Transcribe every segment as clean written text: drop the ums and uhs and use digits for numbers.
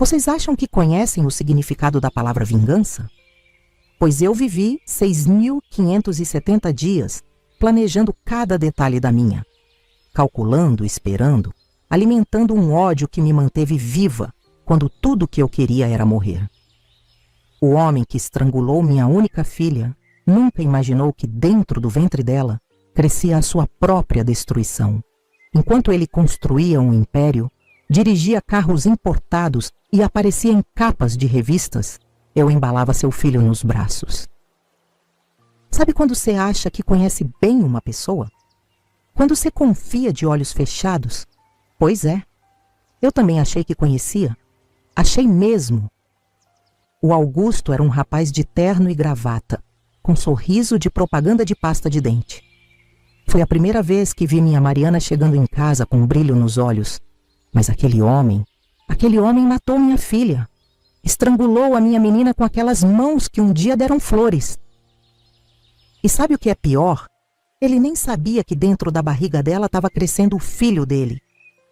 Vocês acham que conhecem o significado da palavra vingança? Pois eu vivi 6.570 dias planejando cada detalhe da minha, calculando, esperando, alimentando um ódio que me manteve viva quando tudo que eu queria era morrer. O homem que estrangulou minha única filha nunca imaginou que dentro do ventre dela crescia a sua própria destruição. Enquanto ele construía um império, dirigia carros importados e aparecia em capas de revistas, eu embalava seu filho nos braços. Sabe quando você acha que conhece bem uma pessoa? Quando você confia de olhos fechados? Pois é, eu também achei que conhecia. Achei mesmo. O Augusto era um rapaz de terno e gravata, com sorriso de propaganda de pasta de dente. Foi a primeira vez que vi minha Mariana chegando em casa com um brilho nos olhos. Mas aquele homem matou minha filha. Estrangulou a minha menina com aquelas mãos que um dia deram flores. E sabe o que é pior? Ele nem sabia que dentro da barriga dela estava crescendo o filho dele.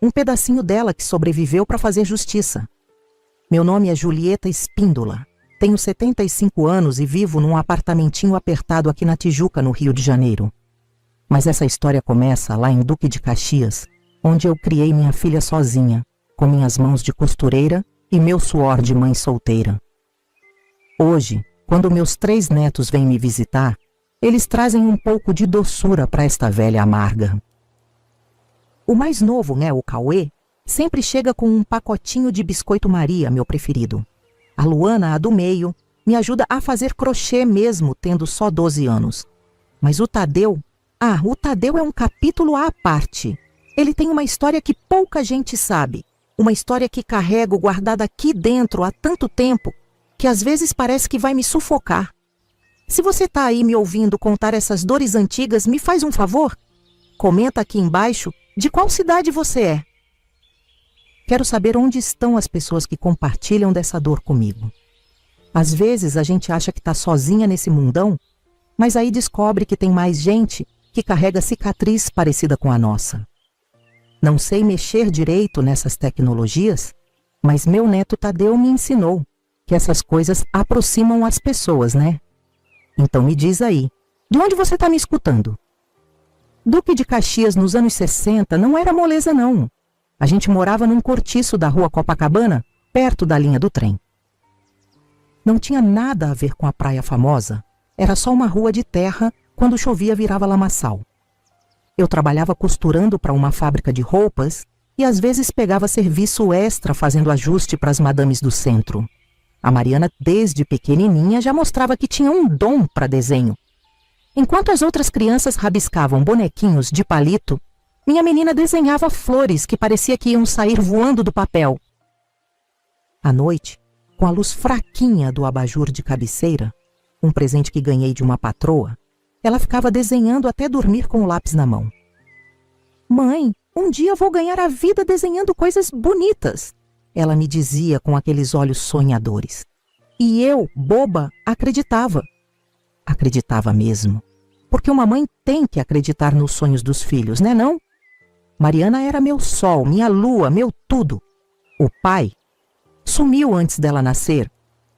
Um pedacinho dela que sobreviveu para fazer justiça. Meu nome é Julieta Espíndola. Tenho 75 anos e vivo num apartamentinho apertado aqui na Tijuca, no Rio de Janeiro. Mas essa história começa lá em Duque de Caxias, onde eu criei minha filha sozinha, com minhas mãos de costureira e meu suor de mãe solteira. Hoje, quando meus 3 netos vêm me visitar, eles trazem um pouco de doçura para esta velha amarga. O mais novo, o Cauê, sempre chega com um pacotinho de biscoito Maria, meu preferido. A Luana, a do meio, me ajuda a fazer crochê mesmo tendo só 12 anos. Mas o Tadeu é um capítulo à parte. Ele tem uma história que pouca gente sabe. Uma história que carrego guardada aqui dentro há tanto tempo que às vezes parece que vai me sufocar. Se você está aí me ouvindo contar essas dores antigas, me faz um favor? Comenta aqui embaixo de qual cidade você é. Quero saber onde estão as pessoas que compartilham dessa dor comigo. Às vezes a gente acha que está sozinha nesse mundão, mas aí descobre que tem mais gente que carrega cicatriz parecida com a nossa. Não sei mexer direito nessas tecnologias, mas meu neto Tadeu me ensinou que essas coisas aproximam as pessoas, né? Então me diz aí, de onde você está me escutando? Duque de Caxias nos anos 60 não era moleza não. A gente morava num cortiço da rua Copacabana, perto da linha do trem. Não tinha nada a ver com a praia famosa, era só uma rua de terra, quando chovia virava lamaçal. Eu trabalhava costurando para uma fábrica de roupas e às vezes pegava serviço extra fazendo ajuste para as madames do centro. A Mariana, desde pequenininha, já mostrava que tinha um dom para desenho. Enquanto as outras crianças rabiscavam bonequinhos de palito, minha menina desenhava flores que parecia que iam sair voando do papel. À noite, com a luz fraquinha do abajur de cabeceira, um presente que ganhei de uma patroa, ela ficava desenhando até dormir com o lápis na mão. Mãe, um dia vou ganhar a vida desenhando coisas bonitas, ela me dizia com aqueles olhos sonhadores. E eu, boba, acreditava. Acreditava mesmo. Porque uma mãe tem que acreditar nos sonhos dos filhos, né não? Mariana era meu sol, minha lua, meu tudo. O pai sumiu antes dela nascer,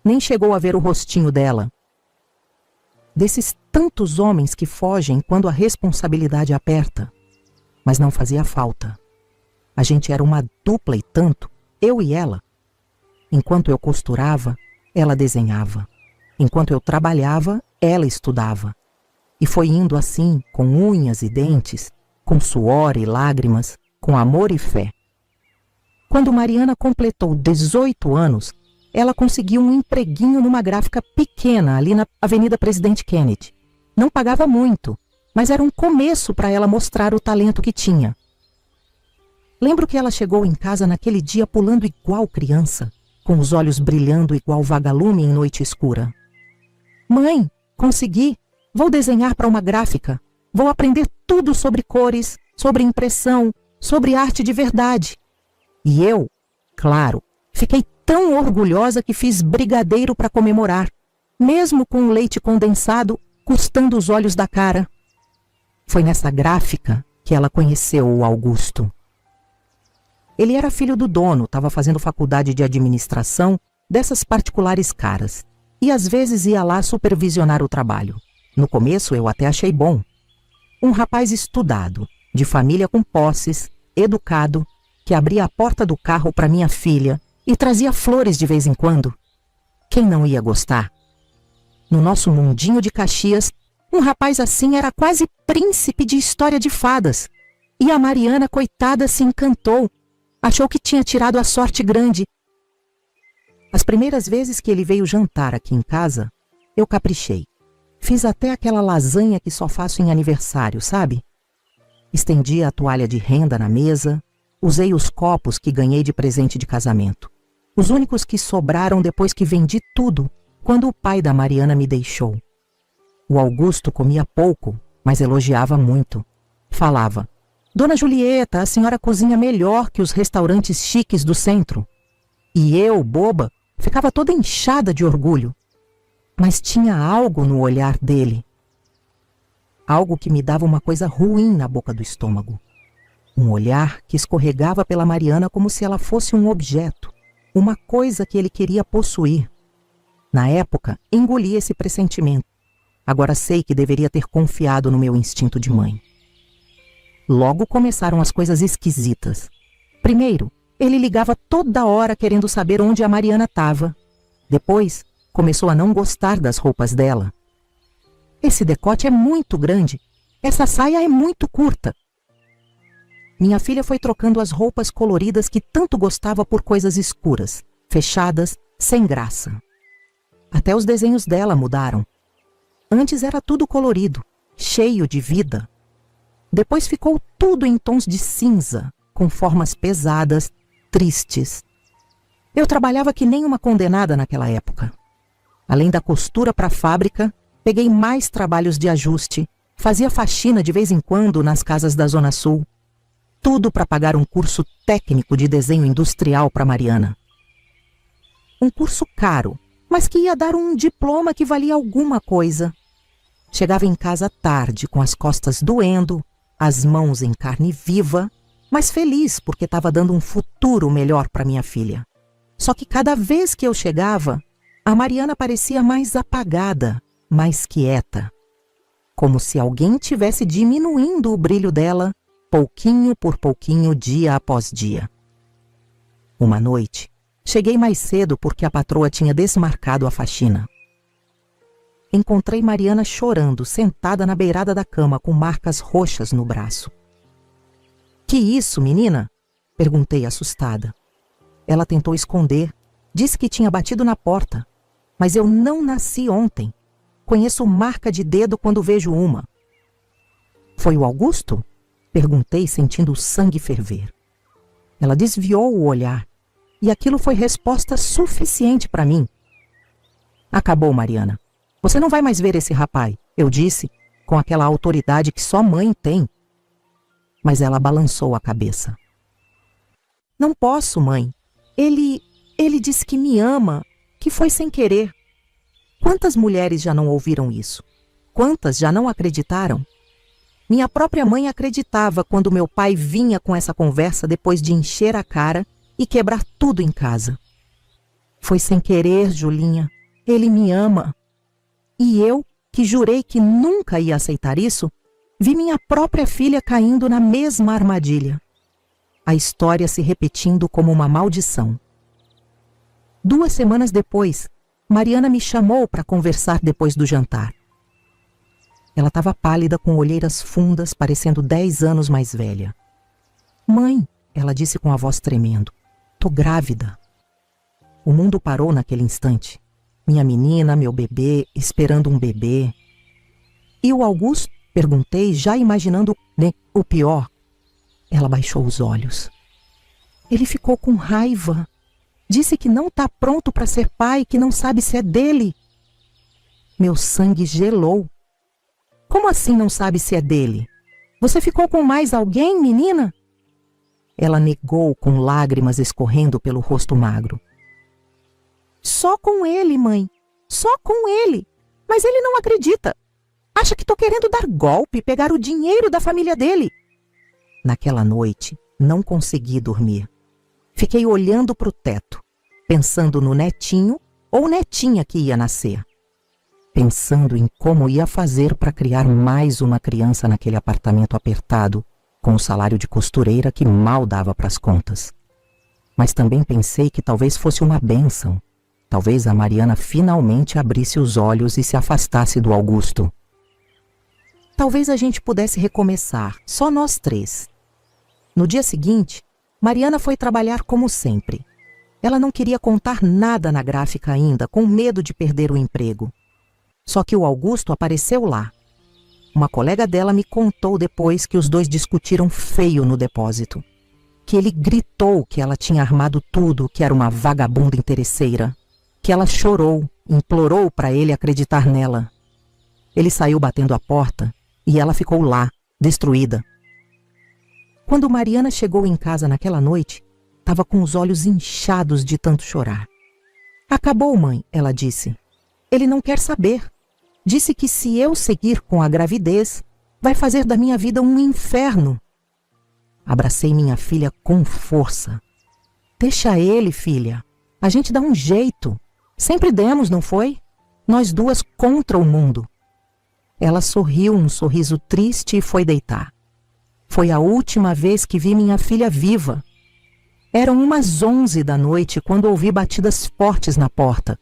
nem chegou a ver o rostinho dela. Desses tantos homens que fogem quando a responsabilidade aperta. Mas não fazia falta. A gente era uma dupla e tanto, eu e ela. Enquanto eu costurava, ela desenhava. Enquanto eu trabalhava, ela estudava. E foi indo assim, com unhas e dentes, com suor e lágrimas, com amor e fé. Quando Mariana completou 18 anos, ela conseguiu um empreguinho numa gráfica pequena ali na Avenida Presidente Kennedy. Não pagava muito, mas era um começo para ela mostrar o talento que tinha. Lembro que ela chegou em casa naquele dia pulando igual criança, com os olhos brilhando igual vagalume em noite escura. Mãe, consegui! Vou desenhar para uma gráfica. Vou aprender tudo sobre cores, sobre impressão, sobre arte de verdade. E eu, claro, fiquei tão orgulhosa que fiz brigadeiro para comemorar, mesmo com o leite condensado custando os olhos da cara. Foi nessa gráfica que ela conheceu o Augusto. Ele era filho do dono, estava fazendo faculdade de administração, dessas particulares caras, e às vezes ia lá supervisionar o trabalho. No começo eu até achei bom. Um rapaz estudado, de família com posses, educado, que abria a porta do carro para minha filha e trazia flores de vez em quando. Quem não ia gostar? No nosso mundinho de Caxias, um rapaz assim era quase príncipe de história de fadas. E a Mariana, coitada, se encantou. Achou que tinha tirado a sorte grande. As primeiras vezes que ele veio jantar aqui em casa, eu caprichei. Fiz até aquela lasanha que só faço em aniversário, sabe? Estendi a toalha de renda na mesa, usei os copos que ganhei de presente de casamento. Os únicos que sobraram depois que vendi tudo, quando o pai da Mariana me deixou. O Augusto comia pouco, mas elogiava muito. Falava: Dona Julieta, a senhora cozinha melhor que os restaurantes chiques do centro. E eu, boba, ficava toda inchada de orgulho. Mas tinha algo no olhar dele. Algo que me dava uma coisa ruim na boca do estômago. Um olhar que escorregava pela Mariana como se ela fosse um objeto, uma coisa que ele queria possuir. Na época, engoli esse pressentimento. Agora sei que deveria ter confiado no meu instinto de mãe. Logo começaram as coisas esquisitas. Primeiro, ele ligava toda hora querendo saber onde a Mariana estava. Depois, começou a não gostar das roupas dela. Esse decote é muito grande. Essa saia é muito curta. Minha filha foi trocando as roupas coloridas que tanto gostava por coisas escuras, fechadas, sem graça. Até os desenhos dela mudaram. Antes era tudo colorido, cheio de vida. Depois ficou tudo em tons de cinza, com formas pesadas, tristes. Eu trabalhava que nem uma condenada naquela época. Além da costura para a fábrica, peguei mais trabalhos de ajuste, fazia faxina de vez em quando nas casas da Zona Sul. Tudo para pagar um curso técnico de desenho industrial para Mariana. Um curso caro, mas que ia dar um diploma que valia alguma coisa. Chegava em casa tarde, com as costas doendo, as mãos em carne viva, mas feliz porque estava dando um futuro melhor para minha filha. Só que cada vez que eu chegava, a Mariana parecia mais apagada, mais quieta. Como se alguém tivesse diminuindo o brilho dela, pouquinho por pouquinho, dia após dia. Uma noite, cheguei mais cedo porque a patroa tinha desmarcado a faxina. Encontrei Mariana chorando, sentada na beirada da cama, com marcas roxas no braço. Que isso, menina? Perguntei assustada. Ela tentou esconder, disse que tinha batido na porta. Mas eu não nasci ontem. Conheço marca de dedo quando vejo uma. Foi o Augusto? Perguntei, sentindo o sangue ferver. Ela desviou o olhar, e aquilo foi resposta suficiente para mim. Acabou, Mariana. Você não vai mais ver esse rapaz, eu disse, com aquela autoridade que só mãe tem. Mas ela balançou a cabeça. Não posso, mãe. Ele disse que me ama, que foi sem querer. Quantas mulheres já não ouviram isso? Quantas já não acreditaram? Minha própria mãe acreditava quando meu pai vinha com essa conversa depois de encher a cara e quebrar tudo em casa. Foi sem querer, Julinha. Ele me ama. E eu, que jurei que nunca ia aceitar isso, vi minha própria filha caindo na mesma armadilha. A história se repetindo como uma maldição. 2 semanas depois, Mariana me chamou para conversar depois do jantar. Ela estava pálida, com olheiras fundas, parecendo 10 anos mais velha. Mãe, ela disse com a voz tremendo, tô grávida. O mundo parou naquele instante. Minha menina, meu bebê, esperando um bebê. E o Augusto? Perguntei, já imaginando o pior. Ela baixou os olhos. Ele ficou com raiva. Disse que não está pronto para ser pai, que não sabe se é dele. Meu sangue gelou. Como assim não sabe se é dele? Você ficou com mais alguém, menina? Ela negou, com lágrimas escorrendo pelo rosto magro. Só com ele, mãe. Só com ele. Mas ele não acredita. Acha que estou querendo dar golpe e pegar o dinheiro da família dele. Naquela noite, não consegui dormir. Fiquei olhando para o teto, pensando no netinho ou netinha que ia nascer. Pensando em como ia fazer para criar mais uma criança naquele apartamento apertado, com o salário de costureira que mal dava para as contas. Mas também pensei que talvez fosse uma bênção. Talvez a Mariana finalmente abrisse os olhos e se afastasse do Augusto. Talvez a gente pudesse recomeçar, só nós três. No dia seguinte, Mariana foi trabalhar como sempre. Ela não queria contar nada na gráfica ainda, com medo de perder o emprego. Só que o Augusto apareceu lá. Uma colega dela me contou depois que os dois discutiram feio no depósito. Que ele gritou que ela tinha armado tudo, que era uma vagabunda interesseira. Que ela chorou, implorou para ele acreditar nela. Ele saiu batendo a porta e ela ficou lá, destruída. Quando Mariana chegou em casa naquela noite, estava com os olhos inchados de tanto chorar. Acabou, mãe, ela disse. Ele não quer saber. Disse que se eu seguir com a gravidez, vai fazer da minha vida um inferno. Abracei minha filha com força. Deixa ele, filha. A gente dá um jeito. Sempre demos, não foi? Nós duas contra o mundo. Ela sorriu um sorriso triste e foi deitar. Foi a última vez que vi minha filha viva. Eram umas 11 da noite quando ouvi batidas fortes na porta.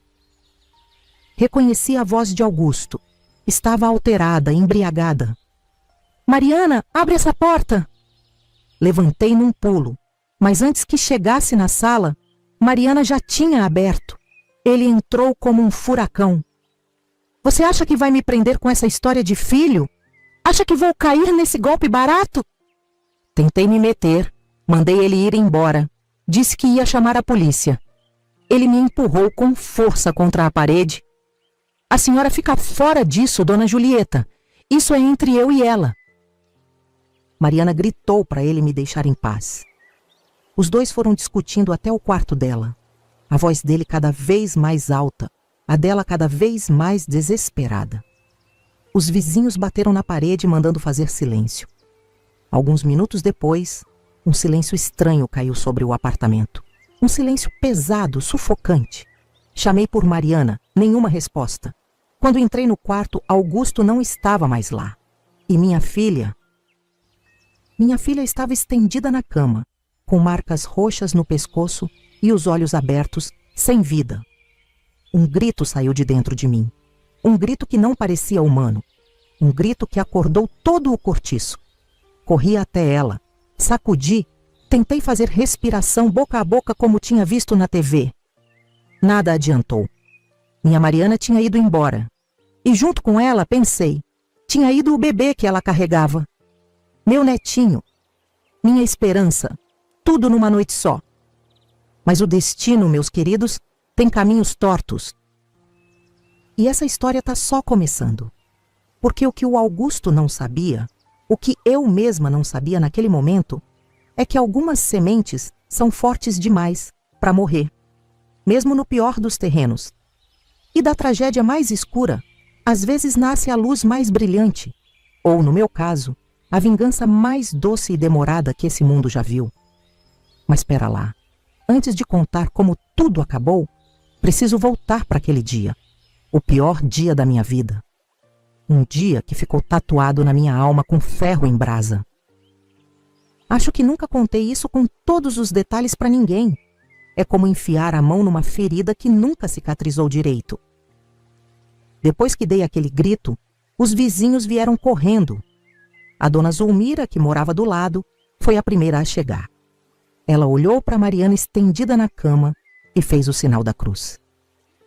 Reconheci a voz de Augusto. Estava alterada, embriagada. Mariana, abre essa porta! Levantei num pulo, mas antes que chegasse na sala, Mariana já tinha aberto. Ele entrou como um furacão. Você acha que vai me prender com essa história de filho? Acha que vou cair nesse golpe barato? Tentei me meter, mandei ele ir embora. Disse que ia chamar a polícia. Ele me empurrou com força contra a parede. A senhora fica fora disso, dona Julieta. Isso é entre eu e ela. Mariana gritou para ele me deixar em paz. Os dois foram discutindo até o quarto dela. A voz dele cada vez mais alta, a dela cada vez mais desesperada. Os vizinhos bateram na parede mandando fazer silêncio. Alguns minutos depois, um silêncio estranho caiu sobre o apartamento. Um silêncio pesado, sufocante. Chamei por Mariana, nenhuma resposta. Quando entrei no quarto, Augusto não estava mais lá. E minha filha... Minha filha estava estendida na cama, com marcas roxas no pescoço e os olhos abertos, sem vida. Um grito saiu de dentro de mim. Um grito que não parecia humano. Um grito que acordou todo o cortiço. Corri até ela, sacudi, tentei fazer respiração boca a boca como tinha visto na TV. Nada adiantou. Minha Mariana tinha ido embora. E junto com ela, pensei, tinha ido o bebê que ela carregava. Meu netinho, minha esperança, tudo numa noite só. Mas o destino, meus queridos, tem caminhos tortos. E essa história está só começando. Porque o que o Augusto não sabia, o que eu mesma não sabia naquele momento, é que algumas sementes são fortes demais para morrer, mesmo no pior dos terrenos. E da tragédia mais escura, às vezes nasce a luz mais brilhante, ou, no meu caso, a vingança mais doce e demorada que esse mundo já viu. Mas espera lá, antes de contar como tudo acabou, preciso voltar para aquele dia, o pior dia da minha vida. Um dia que ficou tatuado na minha alma com ferro em brasa. Acho que nunca contei isso com todos os detalhes para ninguém. É como enfiar a mão numa ferida que nunca cicatrizou direito. Depois que dei aquele grito, os vizinhos vieram correndo. A dona Zulmira, que morava do lado, foi a primeira a chegar. Ela olhou para Mariana estendida na cama e fez o sinal da cruz.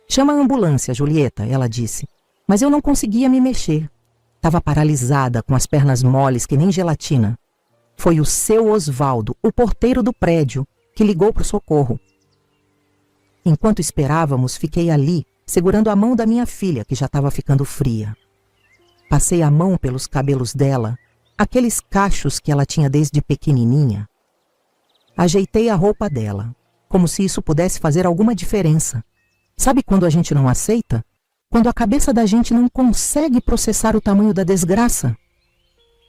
Chama a ambulância, Julieta, ela disse. Mas eu não conseguia me mexer. Estava paralisada, com as pernas moles que nem gelatina. Foi o seu Osvaldo, o porteiro do prédio, que ligou para o socorro. Enquanto esperávamos, fiquei ali, segurando a mão da minha filha, que já estava ficando fria. Passei a mão pelos cabelos dela, aqueles cachos que ela tinha desde pequenininha. Ajeitei a roupa dela, como se isso pudesse fazer alguma diferença. Sabe quando a gente não aceita? Quando a cabeça da gente não consegue processar o tamanho da desgraça?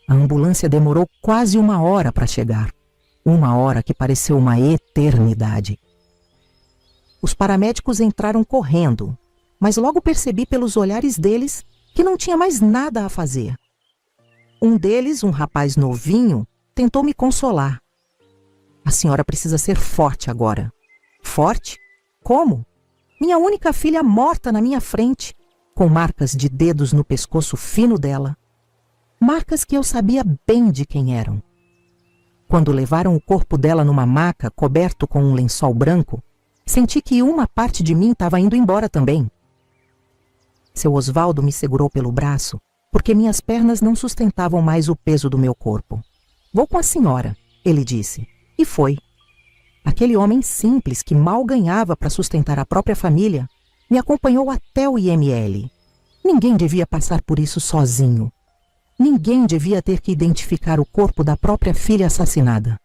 A ambulância demorou quase 1 hora para chegar. Uma hora que pareceu uma eternidade. Os paramédicos entraram correndo, mas logo percebi pelos olhares deles que não tinha mais nada a fazer. Um deles, um rapaz novinho, tentou me consolar. A senhora precisa ser forte agora. Forte? Como? Minha única filha morta na minha frente, com marcas de dedos no pescoço fino dela. Marcas que eu sabia bem de quem eram. Quando levaram o corpo dela numa maca coberto com um lençol branco, senti que uma parte de mim estava indo embora também. Seu Osvaldo me segurou pelo braço, porque minhas pernas não sustentavam mais o peso do meu corpo. Vou com a senhora, ele disse, e foi. Aquele homem simples que mal ganhava para sustentar a própria família me acompanhou até o IML. Ninguém devia passar por isso sozinho. Ninguém devia ter que identificar o corpo da própria filha assassinada.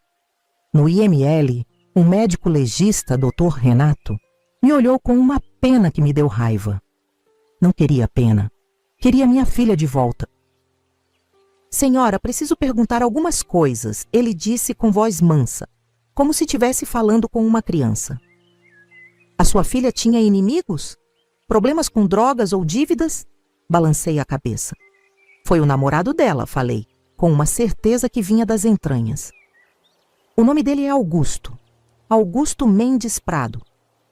No IML, um médico legista, Dr. Renato, me olhou com uma pena que me deu raiva. Não queria pena. Queria minha filha de volta. Senhora, preciso perguntar algumas coisas, ele disse com voz mansa, como se estivesse falando com uma criança. A sua filha tinha inimigos? Problemas com drogas ou dívidas? Balancei a cabeça. Foi o namorado dela, falei, com uma certeza que vinha das entranhas. O nome dele é Augusto. Augusto Mendes Prado.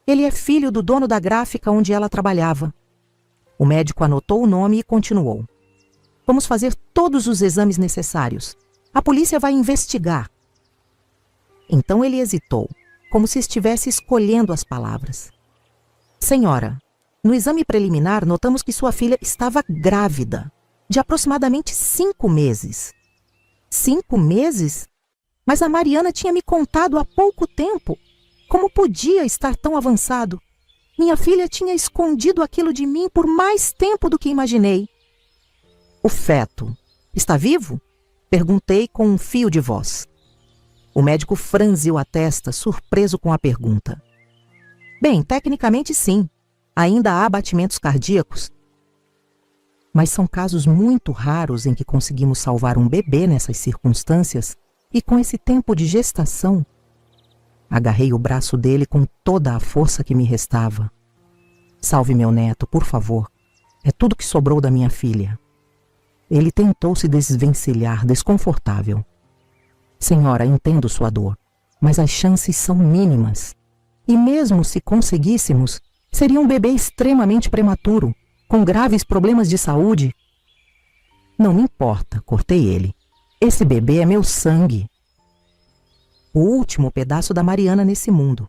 Ele é filho do dono da gráfica onde ela trabalhava. O médico anotou o nome e continuou. Vamos fazer todos os exames necessários. A polícia vai investigar. Então ele hesitou, como se estivesse escolhendo as palavras. Senhora, no exame preliminar notamos que sua filha estava grávida, de aproximadamente 5 meses. 5 meses? Mas a Mariana tinha me contado há pouco tempo. Como podia estar tão avançado? Minha filha tinha escondido aquilo de mim por mais tempo do que imaginei. O feto está vivo? Perguntei com um fio de voz. O médico franziu a testa, surpreso com a pergunta. Bem, tecnicamente sim. Ainda há batimentos cardíacos. Mas são casos muito raros em que conseguimos salvar um bebê nessas circunstâncias e com esse tempo de gestação. Agarrei o braço dele com toda a força que me restava. Salve meu neto, por favor. É tudo que sobrou da minha filha. Ele tentou se desvencilhar, desconfortável. Senhora, entendo sua dor, mas as chances são mínimas. E mesmo se conseguíssemos, seria um bebê extremamente prematuro, com graves problemas de saúde. Não me importa, cortei ele. Esse bebê é meu sangue. O último pedaço da Mariana nesse mundo.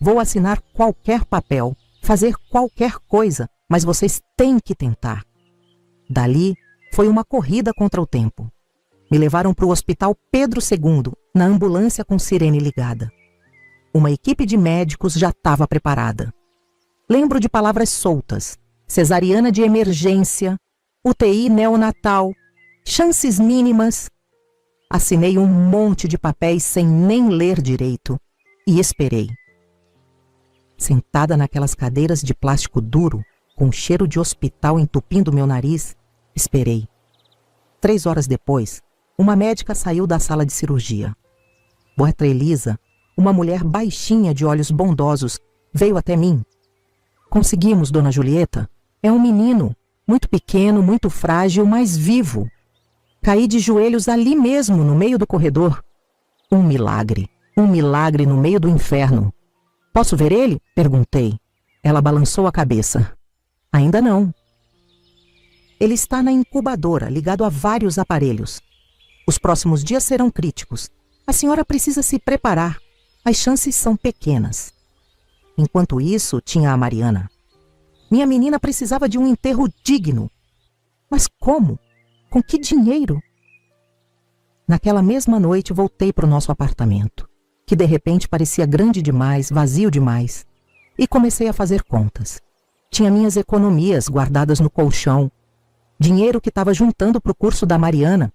Vou assinar qualquer papel, fazer qualquer coisa, mas vocês têm que tentar. Dali, foi uma corrida contra o tempo. Me levaram para o Hospital Pedro II, na ambulância com sirene ligada. Uma equipe de médicos já estava preparada. Lembro de palavras soltas. Cesariana de emergência, UTI neonatal, chances mínimas. Assinei um monte de papéis sem nem ler direito e esperei. Sentada naquelas cadeiras de plástico duro, com cheiro de hospital entupindo meu nariz, esperei. 3 horas depois, uma médica saiu da sala de cirurgia. Boetra Elisa, uma mulher baixinha de olhos bondosos, veio até mim. Conseguimos, dona Julieta. É um menino, muito pequeno, muito frágil, mas vivo. Caí de joelhos ali mesmo, no meio do corredor. Um milagre no meio do inferno. Posso ver ele? Perguntei. Ela balançou a cabeça. Ainda não. Ele está na incubadora, ligado a vários aparelhos. Os próximos dias serão críticos. A senhora precisa se preparar. As chances são pequenas. Enquanto isso, tinha a Mariana. Minha menina precisava de um enterro digno. Mas como? Com que dinheiro? Naquela mesma noite, voltei para o nosso apartamento, que de repente parecia grande demais, vazio demais, e comecei a fazer contas. Tinha minhas economias guardadas no colchão, dinheiro que estava juntando para o curso da Mariana.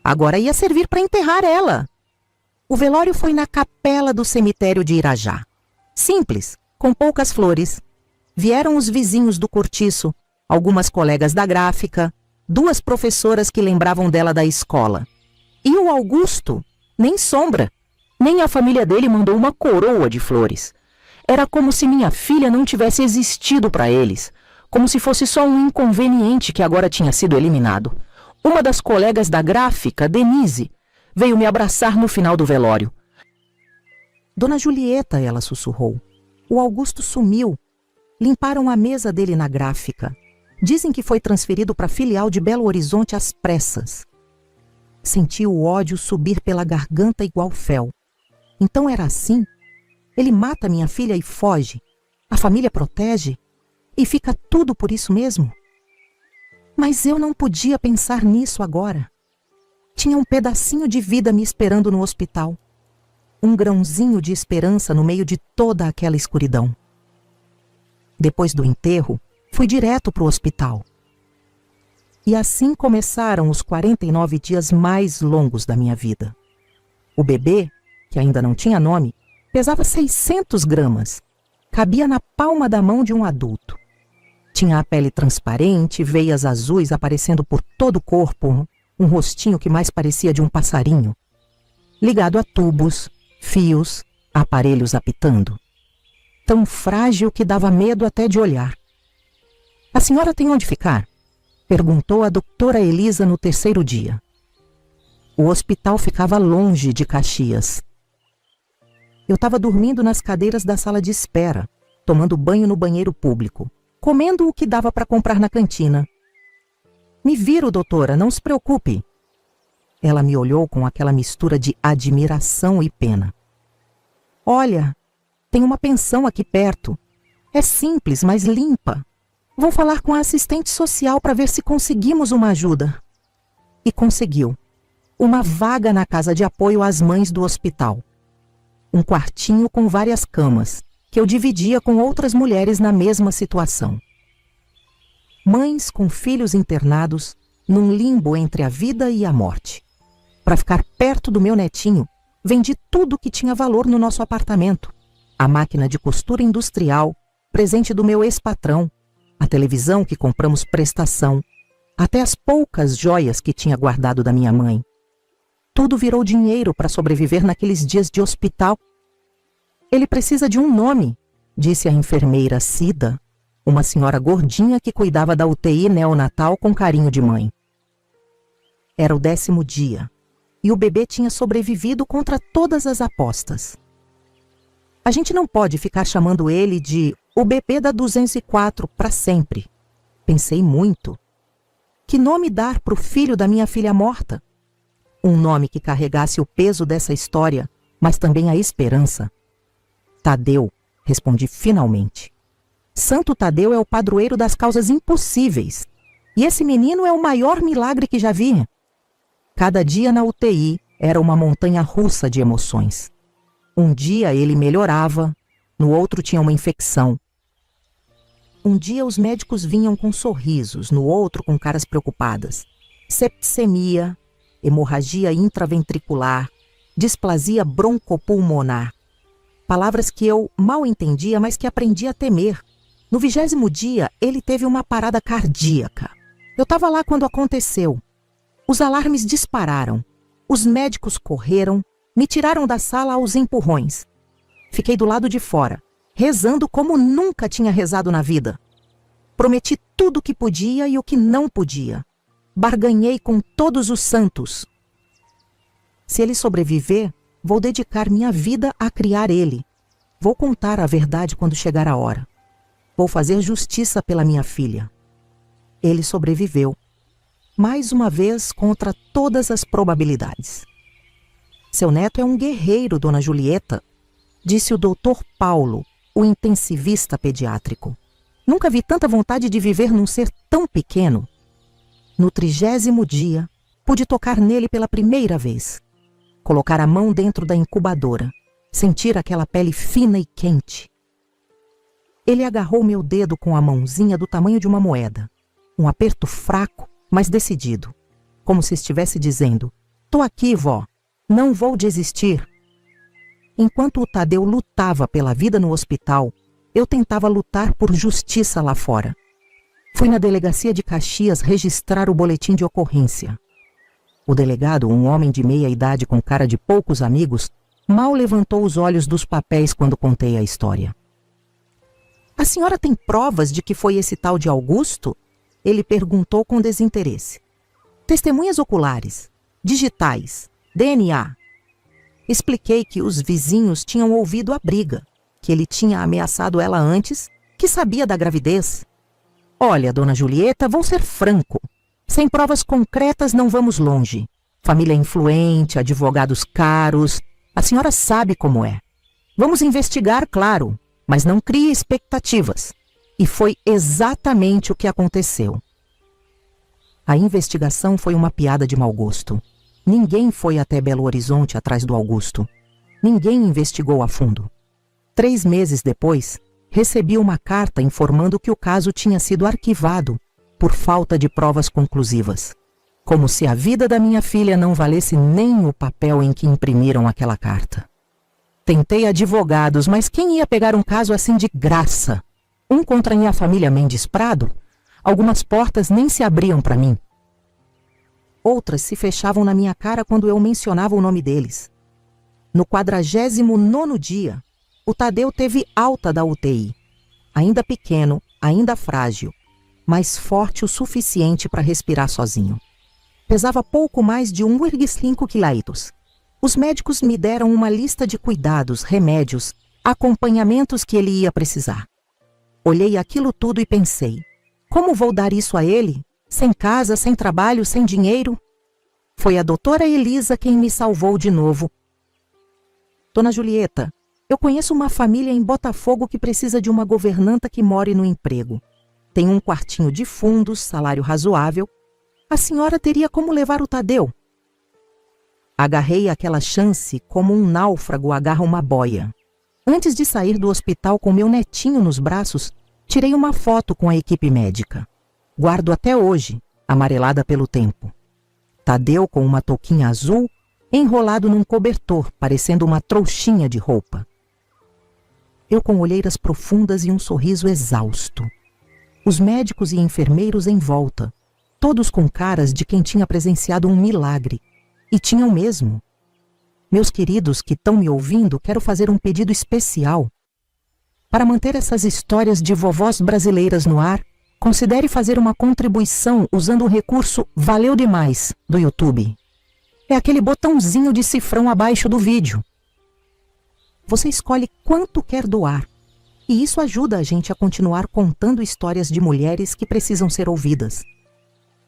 Agora ia servir para enterrar ela. O velório foi na capela do cemitério de Irajá. Simples, com poucas flores. Vieram os vizinhos do cortiço, algumas colegas da gráfica, 2 professoras que lembravam dela da escola. E o Augusto, nem sombra. Nem a família dele mandou uma coroa de flores. Era como se minha filha não tivesse existido para eles, como se fosse só um inconveniente que agora tinha sido eliminado. Uma das colegas da gráfica, Denise, veio me abraçar no final do velório. Dona Julieta, ela sussurrou. O Augusto sumiu. Limparam a mesa dele na gráfica. Dizem que foi transferido para a filial de Belo Horizonte às pressas. Senti o ódio subir pela garganta igual fel. Então era assim? Ele mata minha filha e foge. A família protege. E fica tudo por isso mesmo? Mas eu não podia pensar nisso agora. Tinha um pedacinho de vida me esperando no hospital. Um grãozinho de esperança no meio de toda aquela escuridão. Depois do enterro, fui direto para o hospital. E assim começaram os 49 dias mais longos da minha vida. O bebê, que ainda não tinha nome, pesava 600 gramas. Cabia na palma da mão de um adulto. Tinha a pele transparente, veias azuis aparecendo por todo o corpo, um rostinho que mais parecia de um passarinho. Ligado a tubos, fios, aparelhos apitando. Tão frágil que dava medo até de olhar. A senhora tem onde ficar? Perguntou a doutora Elisa no terceiro dia. O hospital ficava longe de Caxias. Eu estava dormindo nas cadeiras da sala de espera, tomando banho no banheiro público, comendo o que dava para comprar na cantina. Me viro, doutora, não se preocupe. Ela me olhou com aquela mistura de admiração e pena. Olha, tem uma pensão aqui perto. É simples, mas limpa. Vou falar com a assistente social para ver se conseguimos uma ajuda. E conseguiu. Uma vaga na casa de apoio às mães do hospital. Um quartinho com várias camas, que eu dividia com outras mulheres na mesma situação. Mães com filhos internados, num limbo entre a vida e a morte. Para ficar perto do meu netinho, vendi tudo que tinha valor no nosso apartamento. A máquina de costura industrial, presente do meu ex-patrão, a televisão que compramos prestação, até as poucas joias que tinha guardado da minha mãe. Tudo virou dinheiro para sobreviver naqueles dias de hospital. Ele precisa de um nome, disse a enfermeira Cida, uma senhora gordinha que cuidava da UTI neonatal com carinho de mãe. Era o 10º dia, e o bebê tinha sobrevivido contra todas as apostas. A gente não pode ficar chamando ele de o bebê da 204 para sempre. Pensei muito. Que nome dar para o filho da minha filha morta? Um nome que carregasse o peso dessa história, mas também a esperança. Tadeu, respondi finalmente. Santo Tadeu é o padroeiro das causas impossíveis. E esse menino é o maior milagre que já vi. Cada dia na UTI era uma montanha russa de emoções. Um dia ele melhorava, no outro tinha uma infecção. Um dia os médicos vinham com sorrisos, no outro com caras preocupadas. Septicemia, hemorragia intraventricular, displasia broncopulmonar. Palavras que eu mal entendia, mas que aprendi a temer. No 20º dia, ele teve uma parada cardíaca. Eu estava lá quando aconteceu. Os alarmes dispararam. Os médicos correram, me tiraram da sala aos empurrões. Fiquei do lado de fora, rezando como nunca tinha rezado na vida. Prometi tudo o que podia e o que não podia. Barganhei com todos os santos. Se ele sobreviver, vou dedicar minha vida a criar ele. Vou contar a verdade quando chegar a hora. Vou fazer justiça pela minha filha. Ele sobreviveu. Mais uma vez contra todas as probabilidades. Seu neto é um guerreiro, dona Julieta, disse o doutor Paulo, o intensivista pediátrico. Nunca vi tanta vontade de viver num ser tão pequeno. No 30º dia, pude tocar nele pela primeira vez. Colocar a mão dentro da incubadora, sentir aquela pele fina e quente. Ele agarrou meu dedo com a mãozinha do tamanho de uma moeda. Um aperto fraco, mas decidido. Como se estivesse dizendo, "Tô aqui, vó. Não vou desistir." Enquanto o Tadeu lutava pela vida no hospital, eu tentava lutar por justiça lá fora. Fui na delegacia de Caxias registrar o boletim de ocorrência. O delegado, um homem de meia idade com cara de poucos amigos, mal levantou os olhos dos papéis quando contei a história. A senhora tem provas de que foi esse tal de Augusto? Ele perguntou com desinteresse. Testemunhas oculares, digitais, DNA. Expliquei que os vizinhos tinham ouvido a briga, que ele tinha ameaçado ela antes, que sabia da gravidez. Olha, dona Julieta, vou ser franco. Sem provas concretas não vamos longe. Família influente, advogados caros, a senhora sabe como é. Vamos investigar, claro, mas não crie expectativas. E foi exatamente o que aconteceu. A investigação foi uma piada de mau gosto. Ninguém foi até Belo Horizonte atrás do Augusto. Ninguém investigou a fundo. 3 meses depois, recebi uma carta informando que o caso tinha sido arquivado por falta de provas conclusivas. Como se a vida da minha filha não valesse nem o papel em que imprimiram aquela carta. Tentei advogados, mas quem ia pegar um caso assim de graça? Um contra minha família Mendes Prado? Algumas portas nem se abriam para mim. Outras se fechavam na minha cara quando eu mencionava o nome deles. No 49º dia, o Tadeu teve alta da UTI. Ainda pequeno, ainda frágil, mas forte o suficiente para respirar sozinho. Pesava pouco mais de 1,5 quilos. Os médicos me deram uma lista de cuidados, remédios, acompanhamentos que ele ia precisar. Olhei aquilo tudo e pensei, como vou dar isso a ele? Sem casa, sem trabalho, sem dinheiro? Foi a doutora Elisa quem me salvou de novo. Dona Julieta, eu conheço uma família em Botafogo que precisa de uma governanta que more no emprego. Tem um quartinho de fundos, salário razoável. A senhora teria como levar o Tadeu? Agarrei aquela chance como um náufrago agarra uma boia. Antes de sair do hospital com meu netinho nos braços, tirei uma foto com a equipe médica. Guardo até hoje, amarelada pelo tempo. Tadeu com uma touquinha azul, enrolado num cobertor, parecendo uma trouxinha de roupa. Eu com olheiras profundas e um sorriso exausto. Os médicos e enfermeiros em volta, todos com caras de quem tinha presenciado um milagre. E tinham mesmo. Meus queridos que estão me ouvindo, quero fazer um pedido especial. Para manter essas histórias de vovós brasileiras no ar, considere fazer uma contribuição usando o recurso Valeu Demais do YouTube. É aquele botãozinho de cifrão abaixo do vídeo. Você escolhe quanto quer doar. E isso ajuda a gente a continuar contando histórias de mulheres que precisam ser ouvidas.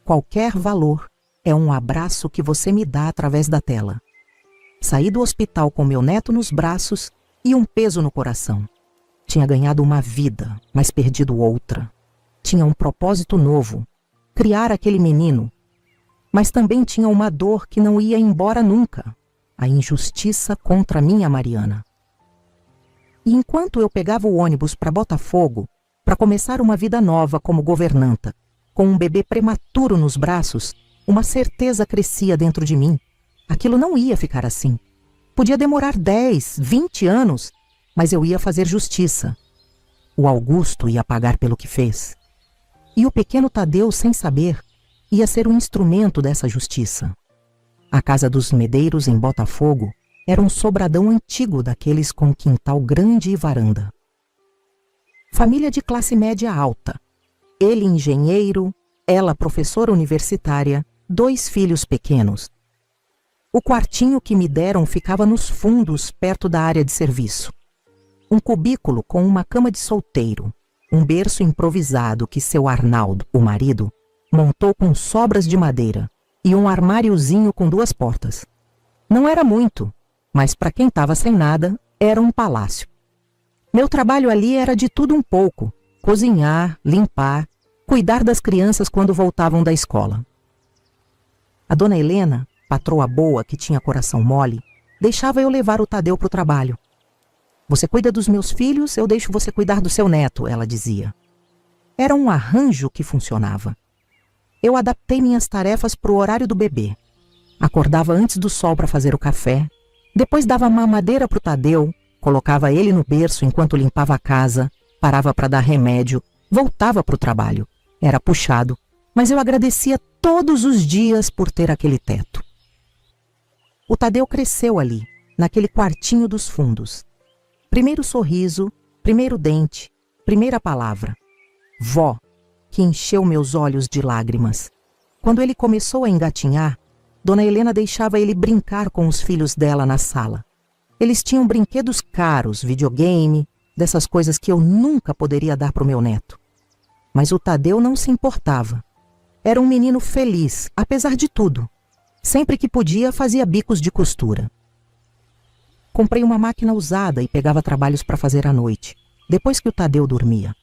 Qualquer valor é um abraço que você me dá através da tela. Saí do hospital com meu neto nos braços e um peso no coração. Tinha ganhado uma vida, mas perdido outra. Tinha um propósito novo, criar aquele menino. Mas também tinha uma dor que não ia embora nunca, a injustiça contra minha Mariana. E enquanto eu pegava o ônibus para Botafogo, para começar uma vida nova como governanta, com um bebê prematuro nos braços, uma certeza crescia dentro de mim. Aquilo não ia ficar assim. Podia demorar 10, 20 anos, mas eu ia fazer justiça. O Augusto ia pagar pelo que fez. E o pequeno Tadeu, sem saber, ia ser um instrumento dessa justiça. A casa dos Medeiros, em Botafogo, era um sobradão antigo daqueles com quintal grande e varanda. Família de classe média alta. Ele engenheiro, ela professora universitária, 2 filhos pequenos. O quartinho que me deram ficava nos fundos, perto da área de serviço. Um cubículo com uma cama de solteiro, um berço improvisado que seu Arnaldo, o marido, montou com sobras de madeira e um armáriozinho com 2 portas. Não era muito, mas para quem estava sem nada, era um palácio. Meu trabalho ali era de tudo um pouco: cozinhar, limpar, cuidar das crianças quando voltavam da escola. A dona Helena, patroa boa que tinha coração mole, deixava eu levar o Tadeu para o trabalho. Você cuida dos meus filhos, eu deixo você cuidar do seu neto, ela dizia. Era um arranjo que funcionava. Eu adaptei minhas tarefas para o horário do bebê. Acordava antes do sol para fazer o café, depois dava mamadeira para o Tadeu, colocava ele no berço enquanto limpava a casa, parava para dar remédio, voltava para o trabalho. Era puxado, mas eu agradecia todos os dias por ter aquele teto. O Tadeu cresceu ali, naquele quartinho dos fundos. Primeiro sorriso, primeiro dente, primeira palavra. Vó, que encheu meus olhos de lágrimas. Quando ele começou a engatinhar, Dona Helena deixava ele brincar com os filhos dela na sala. Eles tinham brinquedos caros, videogame, dessas coisas que eu nunca poderia dar para o meu neto. Mas o Tadeu não se importava. Era um menino feliz, apesar de tudo. Sempre que podia, fazia bicos de costura. Comprei uma máquina usada e pegava trabalhos para fazer à noite, depois que o Tadeu dormia.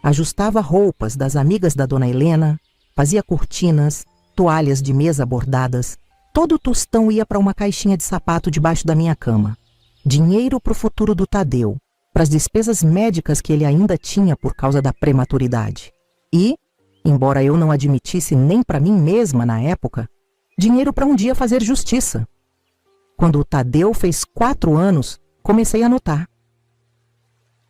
Ajustava roupas das amigas da Dona Helena, fazia cortinas, toalhas de mesa bordadas. Todo o tostão ia para uma caixinha de sapato debaixo da minha cama. Dinheiro para o futuro do Tadeu, para as despesas médicas que ele ainda tinha por causa da prematuridade. E, embora eu não admitisse nem para mim mesma na época, dinheiro para um dia fazer justiça. Quando o Tadeu fez 4 anos, comecei a notar.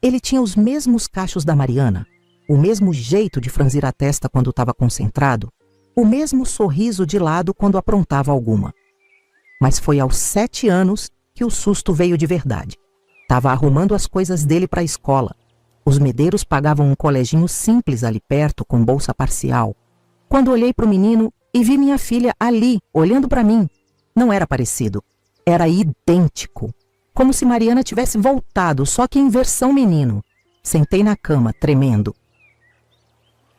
Ele tinha os mesmos cachos da Mariana, o mesmo jeito de franzir a testa quando estava concentrado, o mesmo sorriso de lado quando aprontava alguma. Mas foi aos 7 anos que o susto veio de verdade. Estava arrumando as coisas dele para a escola. Os Medeiros pagavam um coleginho simples ali perto, com bolsa parcial. Quando olhei para o menino e vi minha filha ali, olhando para mim, não era parecido. Era idêntico. Como se Mariana tivesse voltado, só que em versão menino. Sentei na cama, tremendo.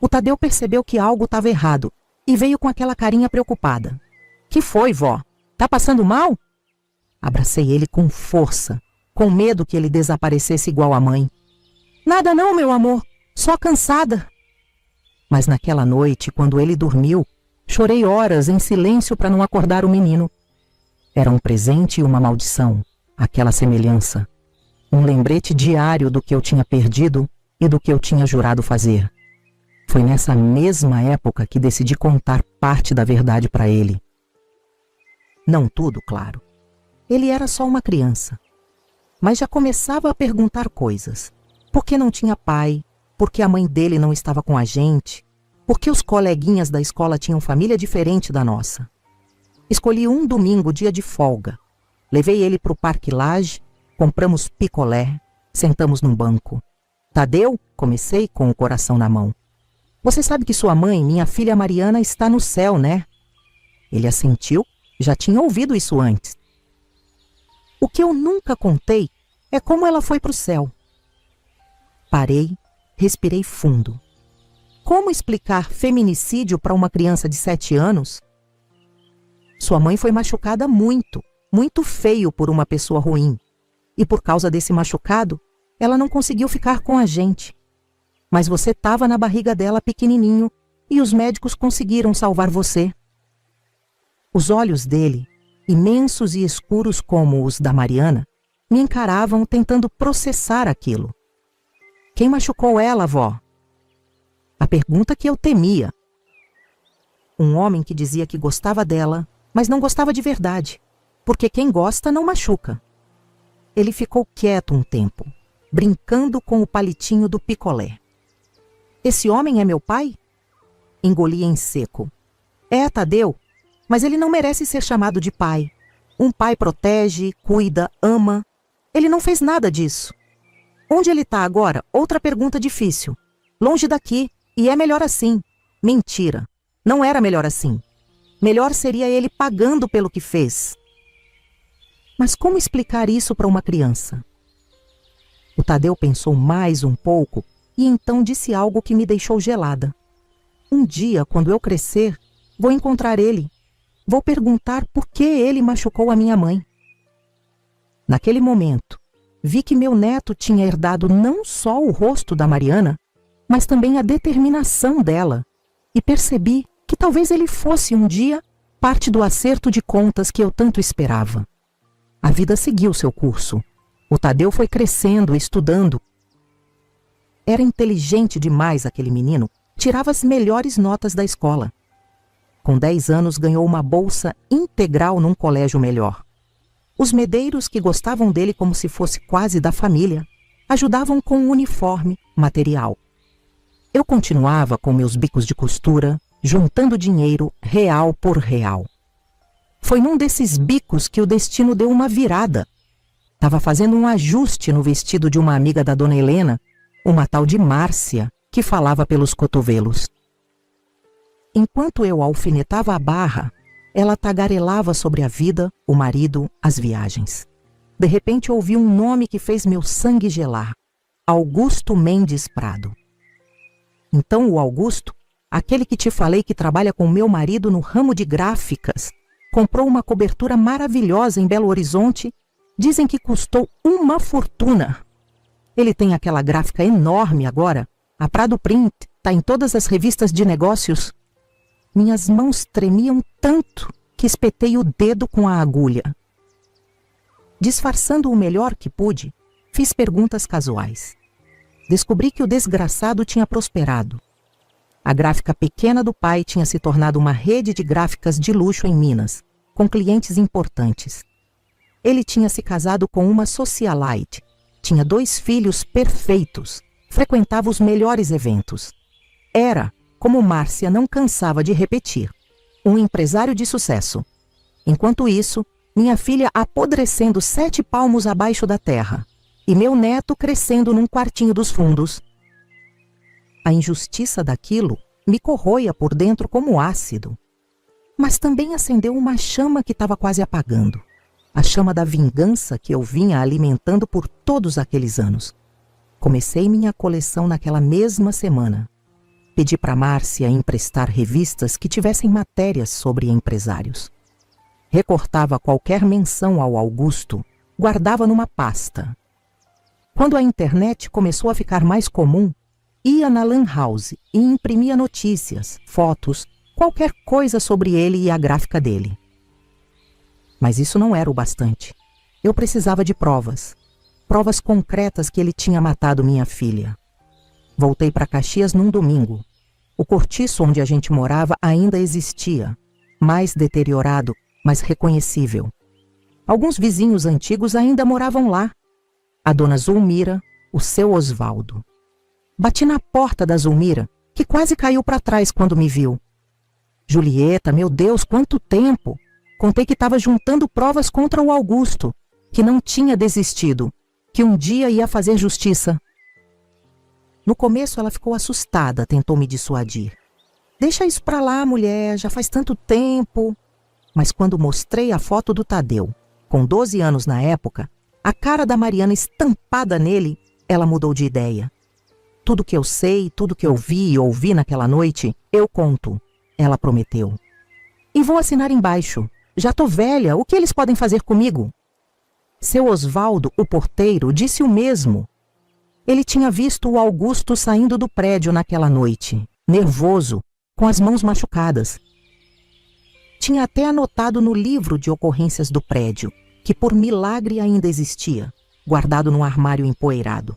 O Tadeu percebeu que algo estava errado e veio com aquela carinha preocupada. Que foi, vó? Tá passando mal? Abracei ele com força, com medo que ele desaparecesse igual a mãe. Nada não, meu amor, só cansada. Mas naquela noite, quando ele dormiu, chorei horas em silêncio para não acordar o menino. Era um presente e uma maldição, aquela semelhança. Um lembrete diário do que eu tinha perdido e do que eu tinha jurado fazer. Foi nessa mesma época que decidi contar parte da verdade para ele. Não tudo, claro. Ele era só uma criança. Mas já começava a perguntar coisas. Por que não tinha pai? Por que a mãe dele não estava com a gente? Por que os coleguinhas da escola tinham família diferente da nossa? Escolhi um domingo, dia de folga. Levei ele para o Parque Lage, compramos picolé, sentamos num banco. Tadeu, comecei com o coração na mão. Você sabe que sua mãe, minha filha Mariana, está no céu, né? Ele assentiu, já tinha ouvido isso antes. O que eu nunca contei é como ela foi para o céu. Parei, respirei fundo. Como explicar feminicídio para uma criança de 7 anos? Sua mãe foi machucada muito, muito feio por uma pessoa ruim. E por causa desse machucado, ela não conseguiu ficar com a gente. Mas você estava na barriga dela pequenininho e os médicos conseguiram salvar você. Os olhos dele, imensos e escuros como os da Mariana, me encaravam tentando processar aquilo. Quem machucou ela, vó? A pergunta que eu temia. Um homem que dizia que gostava dela, mas não gostava de verdade, porque quem gosta não machuca. Ele ficou quieto um tempo, brincando com o palitinho do picolé. Esse homem é meu pai? Engoli em seco. É, Tadeu, mas ele não merece ser chamado de pai. Um pai protege, cuida, ama. Ele não fez nada disso. Onde ele está agora? Outra pergunta difícil. Longe daqui, e é melhor assim. Mentira. Não era melhor assim. Melhor seria ele pagando pelo que fez. Mas como explicar isso para uma criança? O Tadeu pensou mais um pouco e então disse algo que me deixou gelada. Um dia, quando eu crescer, vou encontrar ele. Vou perguntar por que ele machucou a minha mãe. Naquele momento, vi que meu neto tinha herdado não só o rosto da Mariana, mas também a determinação dela, e percebi que talvez ele fosse um dia parte do acerto de contas que eu tanto esperava. A vida seguiu seu curso. O Tadeu foi crescendo, estudando. Era inteligente demais aquele menino, tirava as melhores notas da escola. Com 10 anos ganhou uma bolsa integral num colégio melhor. Os Medeiros, que gostavam dele como se fosse quase da família, ajudavam com uniforme, material. Eu continuava com meus bicos de costura, juntando dinheiro real por real. Foi num desses bicos que o destino deu uma virada. Estava fazendo um ajuste no vestido de uma amiga da dona Helena, uma tal de Márcia, que falava pelos cotovelos. Enquanto eu alfinetava a barra, ela tagarelava sobre a vida, o marido, as viagens. De repente ouvi um nome que fez meu sangue gelar: Augusto Mendes Prado. Então o Augusto, aquele que te falei que trabalha com meu marido no ramo de gráficas, comprou uma cobertura maravilhosa em Belo Horizonte. Dizem que custou uma fortuna. Ele tem aquela gráfica enorme agora. A Prado Print está em todas as revistas de negócios. Minhas mãos tremiam tanto que espetei o dedo com a agulha. Disfarçando o melhor que pude, fiz perguntas casuais. Descobri que o desgraçado tinha prosperado. A gráfica pequena do pai tinha se tornado uma rede de gráficas de luxo em Minas, com clientes importantes. Ele tinha se casado com uma socialite, tinha 2 filhos perfeitos, frequentava os melhores eventos. Era, como Márcia não cansava de repetir, um empresário de sucesso. Enquanto isso, minha filha apodrecendo 7 palmos abaixo da terra, e meu neto crescendo num quartinho dos fundos. A injustiça daquilo me corroia por dentro como ácido, mas também acendeu uma chama que estava quase apagando. A chama da vingança que eu vinha alimentando por todos aqueles anos. Comecei minha coleção naquela mesma semana. Pedi para Márcia emprestar revistas que tivessem matérias sobre empresários. Recortava qualquer menção ao Augusto, guardava numa pasta. Quando a internet começou a ficar mais comum, ia na Lan House e imprimia notícias, fotos, qualquer coisa sobre ele e a gráfica dele. Mas isso não era o bastante. Eu precisava de provas. Provas concretas que ele tinha matado minha filha. Voltei para Caxias num domingo. O cortiço onde a gente morava ainda existia. Mais deteriorado, mas reconhecível. Alguns vizinhos antigos ainda moravam lá. A dona Zulmira, o seu Osvaldo. Bati na porta da Zulmira, que quase caiu para trás quando me viu. Julieta, meu Deus, quanto tempo! Contei que estava juntando provas contra o Augusto, que não tinha desistido, que um dia ia fazer justiça. No começo ela ficou assustada, tentou me dissuadir. Deixa isso pra lá, mulher, já faz tanto tempo. Mas quando mostrei a foto do Tadeu, com 12 anos na época, a cara da Mariana estampada nele, ela mudou de ideia. Tudo que eu sei, tudo que eu vi e ouvi naquela noite, eu conto, ela prometeu. E vou assinar embaixo. Já tô velha, o que eles podem fazer comigo? Seu Osvaldo, o porteiro, disse o mesmo. Ele tinha visto o Augusto saindo do prédio naquela noite, nervoso, com as mãos machucadas. Tinha até anotado no livro de ocorrências do prédio, que por milagre ainda existia, guardado num armário empoeirado.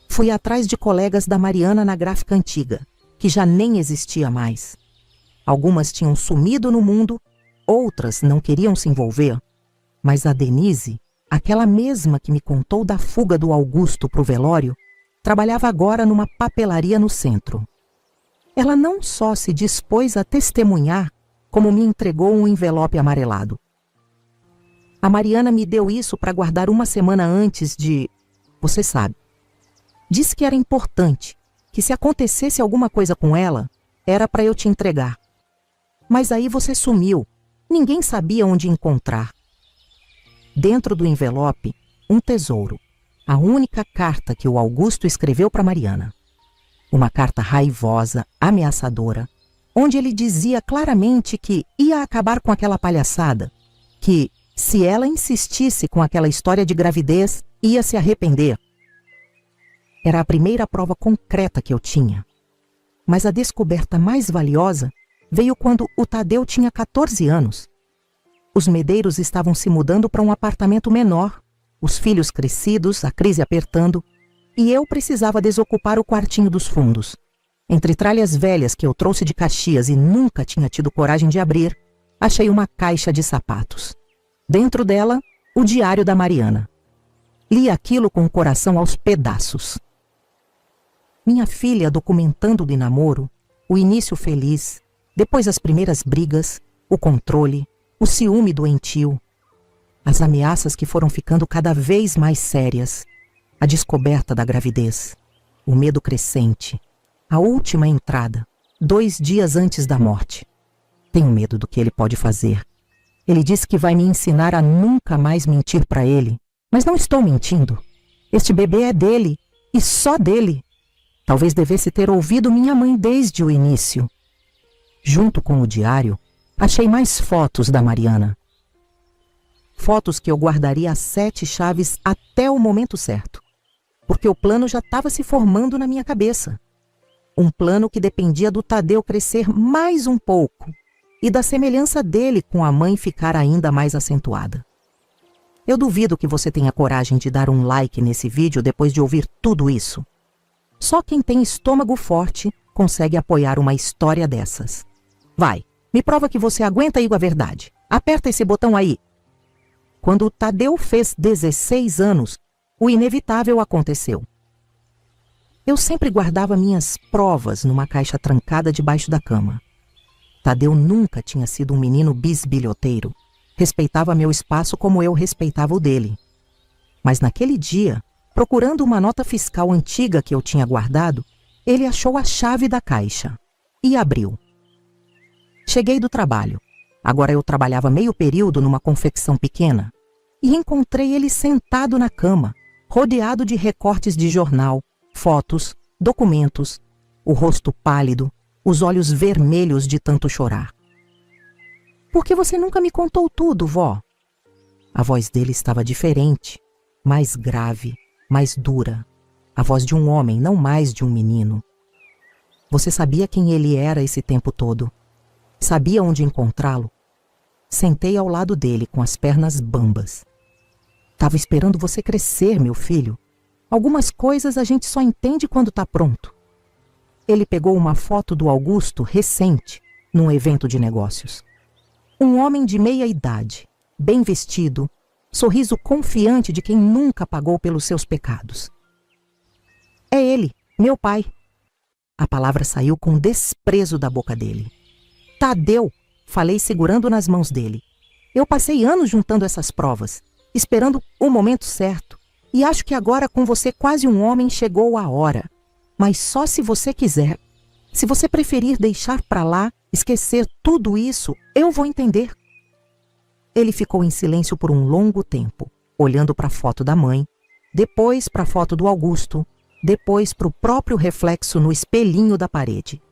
Fui atrás de colegas da Mariana na gráfica antiga, que já nem existia mais. Algumas tinham sumido no mundo, outras não queriam se envolver, mas a Denise, aquela mesma que me contou da fuga do Augusto para o velório, trabalhava agora numa papelaria no centro. Ela não só se dispôs a testemunhar, como me entregou um envelope amarelado. A Mariana me deu isso para guardar uma semana antes de... Você sabe. Disse que era importante, que se acontecesse alguma coisa com ela, era para eu te entregar. Mas aí você sumiu. Ninguém sabia onde encontrar. Dentro do envelope, um tesouro. A única carta que o Augusto escreveu para Mariana. Uma carta raivosa, ameaçadora, onde ele dizia claramente que ia acabar com aquela palhaçada, que, se ela insistisse com aquela história de gravidez, ia se arrepender. Era a primeira prova concreta que eu tinha. Mas a descoberta mais valiosa veio quando o Tadeu tinha 14 anos. Os Medeiros estavam se mudando para um apartamento menor, os filhos crescidos, a crise apertando, e eu precisava desocupar o quartinho dos fundos. Entre tralhas velhas que eu trouxe de Caxias e nunca tinha tido coragem de abrir, achei uma caixa de sapatos. Dentro dela, o diário da Mariana. Li aquilo com o coração aos pedaços. Minha filha documentando de namoro, o início feliz, depois as primeiras brigas, o controle, o ciúme doentio, as ameaças que foram ficando cada vez mais sérias, a descoberta da gravidez, o medo crescente, a última entrada, 2 dias antes da morte. Tenho medo do que ele pode fazer. Ele disse que vai me ensinar a nunca mais mentir para ele, mas não estou mentindo. Este bebê é dele, e só dele. Talvez devesse ter ouvido minha mãe desde o início. Junto com o diário, achei mais fotos da Mariana. Fotos que eu guardaria às 7 chaves até o momento certo, porque o plano já estava se formando na minha cabeça. Um plano que dependia do Tadeu crescer mais um pouco e da semelhança dele com a mãe ficar ainda mais acentuada. Eu duvido que você tenha coragem de dar um like nesse vídeo depois de ouvir tudo isso. Só quem tem estômago forte consegue apoiar uma história dessas. Vai, me prova que você aguenta a verdade. Aperta esse botão aí. Quando o Tadeu fez 16 anos, o inevitável aconteceu. Eu sempre guardava minhas provas numa caixa trancada debaixo da cama. Tadeu nunca tinha sido um menino bisbilhoteiro. Respeitava meu espaço como eu respeitava o dele. Mas naquele dia, procurando uma nota fiscal antiga que eu tinha guardado, ele achou a chave da caixa e abriu. Cheguei do trabalho. Agora eu trabalhava meio período numa confecção pequena e encontrei ele sentado na cama, rodeado de recortes de jornal, fotos, documentos, o rosto pálido, os olhos vermelhos de tanto chorar. Por que você nunca me contou tudo, vó? A voz dele estava diferente, mais grave, mais dura. A voz de um homem, não mais de um menino. Você sabia quem ele era esse tempo todo? Sabia onde encontrá-lo? Sentei ao lado dele com as pernas bambas. Tava esperando você crescer, meu filho. Algumas coisas a gente só entende quando tá pronto. Ele pegou uma foto do Augusto recente, num evento de negócios. Um homem de meia idade, bem vestido, sorriso confiante de quem nunca pagou pelos seus pecados. É ele, meu pai. A palavra saiu com desprezo da boca dele. Tadeu, falei segurando nas mãos dele. Eu passei anos juntando essas provas, esperando o momento certo. E acho que agora com você quase um homem chegou a hora. Mas só se você quiser. Se você preferir deixar pra lá, esquecer tudo isso, eu vou entender. Ele ficou em silêncio por um longo tempo, olhando para a foto da mãe, depois para a foto do Augusto, depois para o próprio reflexo no espelhinho da parede.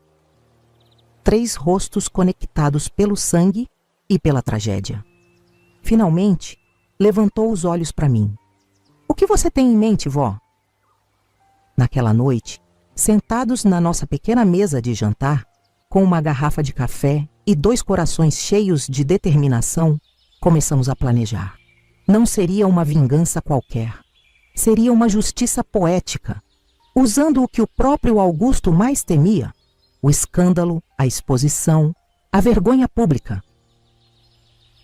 3 rostos conectados pelo sangue e pela tragédia. Finalmente, levantou os olhos para mim. O que você tem em mente, vó? Naquela noite, sentados na nossa pequena mesa de jantar, com uma garrafa de café e 2 corações cheios de determinação, começamos a planejar. Não seria uma vingança qualquer. Seria uma justiça poética, usando o que o próprio Augusto mais temia: o escândalo, a exposição, a vergonha pública.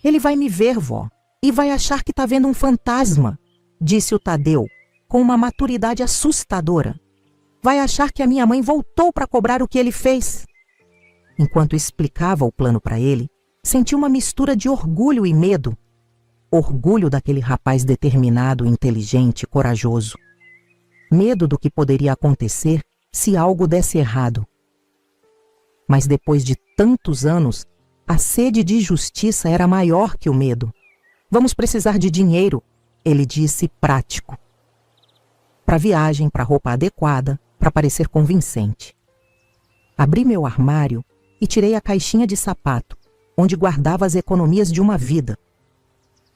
Ele vai me ver, vó, e vai achar que tá vendo um fantasma, disse o Tadeu, com uma maturidade assustadora. Vai achar que a minha mãe voltou para cobrar o que ele fez. Enquanto explicava o plano para ele, senti uma mistura de orgulho e medo. Orgulho daquele rapaz determinado, inteligente, corajoso. Medo do que poderia acontecer se algo desse errado. Mas depois de tantos anos, a sede de justiça era maior que o medo. Vamos precisar de dinheiro, ele disse, prático. Para viagem, para roupa adequada, para parecer convincente. Abri meu armário e tirei a caixinha de sapato, onde guardava as economias de uma vida.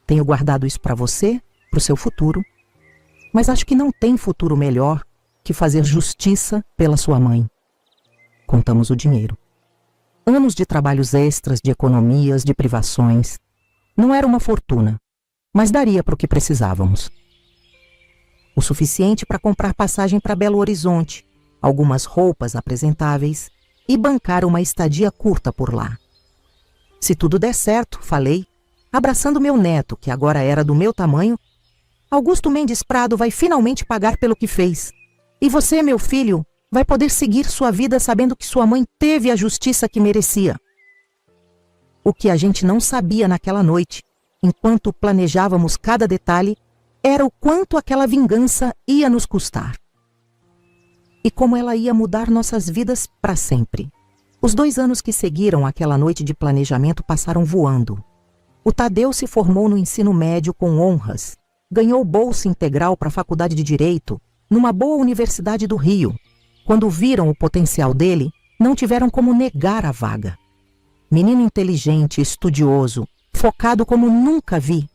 Tenho guardado isso para você, para o seu futuro, mas acho que não tem futuro melhor que fazer justiça pela sua mãe. Contamos o dinheiro. Anos de trabalhos extras, de economias, de privações. Não era uma fortuna, mas daria para o que precisávamos. O suficiente para comprar passagem para Belo Horizonte, algumas roupas apresentáveis e bancar uma estadia curta por lá. Se tudo der certo, falei, abraçando meu neto, que agora era do meu tamanho, Augusto Mendes Prado vai finalmente pagar pelo que fez. E você, meu filho, vai poder seguir sua vida sabendo que sua mãe teve a justiça que merecia. O que a gente não sabia naquela noite, enquanto planejávamos cada detalhe, era o quanto aquela vingança ia nos custar. E como ela ia mudar nossas vidas para sempre. Os 2 anos que seguiram aquela noite de planejamento passaram voando. O Tadeu se formou no ensino médio com honras, ganhou bolsa integral para a Faculdade de Direito, numa boa universidade do Rio. Quando viram o potencial dele, não tiveram como negar a vaga. Menino inteligente, estudioso, focado como nunca vi.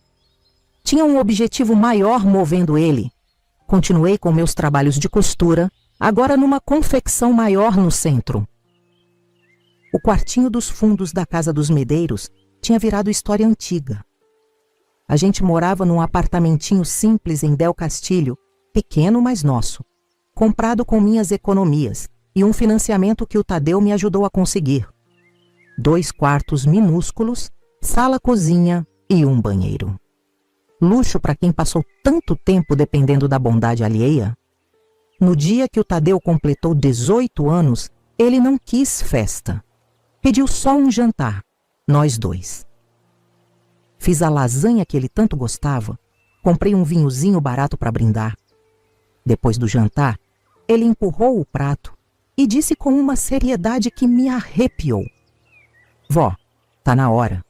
Tinha um objetivo maior movendo ele. Continuei com meus trabalhos de costura, agora numa confecção maior no centro. O quartinho dos fundos da Casa dos Medeiros tinha virado história antiga. A gente morava num apartamentinho simples em Del Castilho, pequeno, mas nosso, comprado com minhas economias e um financiamento que o Tadeu me ajudou a conseguir. 2 quartos minúsculos, sala-cozinha e um banheiro. Luxo para quem passou tanto tempo dependendo da bondade alheia. No dia que o Tadeu completou 18 anos, ele não quis festa. Pediu só um jantar, nós 2. Fiz a lasanha que ele tanto gostava, comprei um vinhozinho barato para brindar. Depois do jantar, ele empurrou o prato e disse com uma seriedade que me arrepiou: "Vó, tá na hora.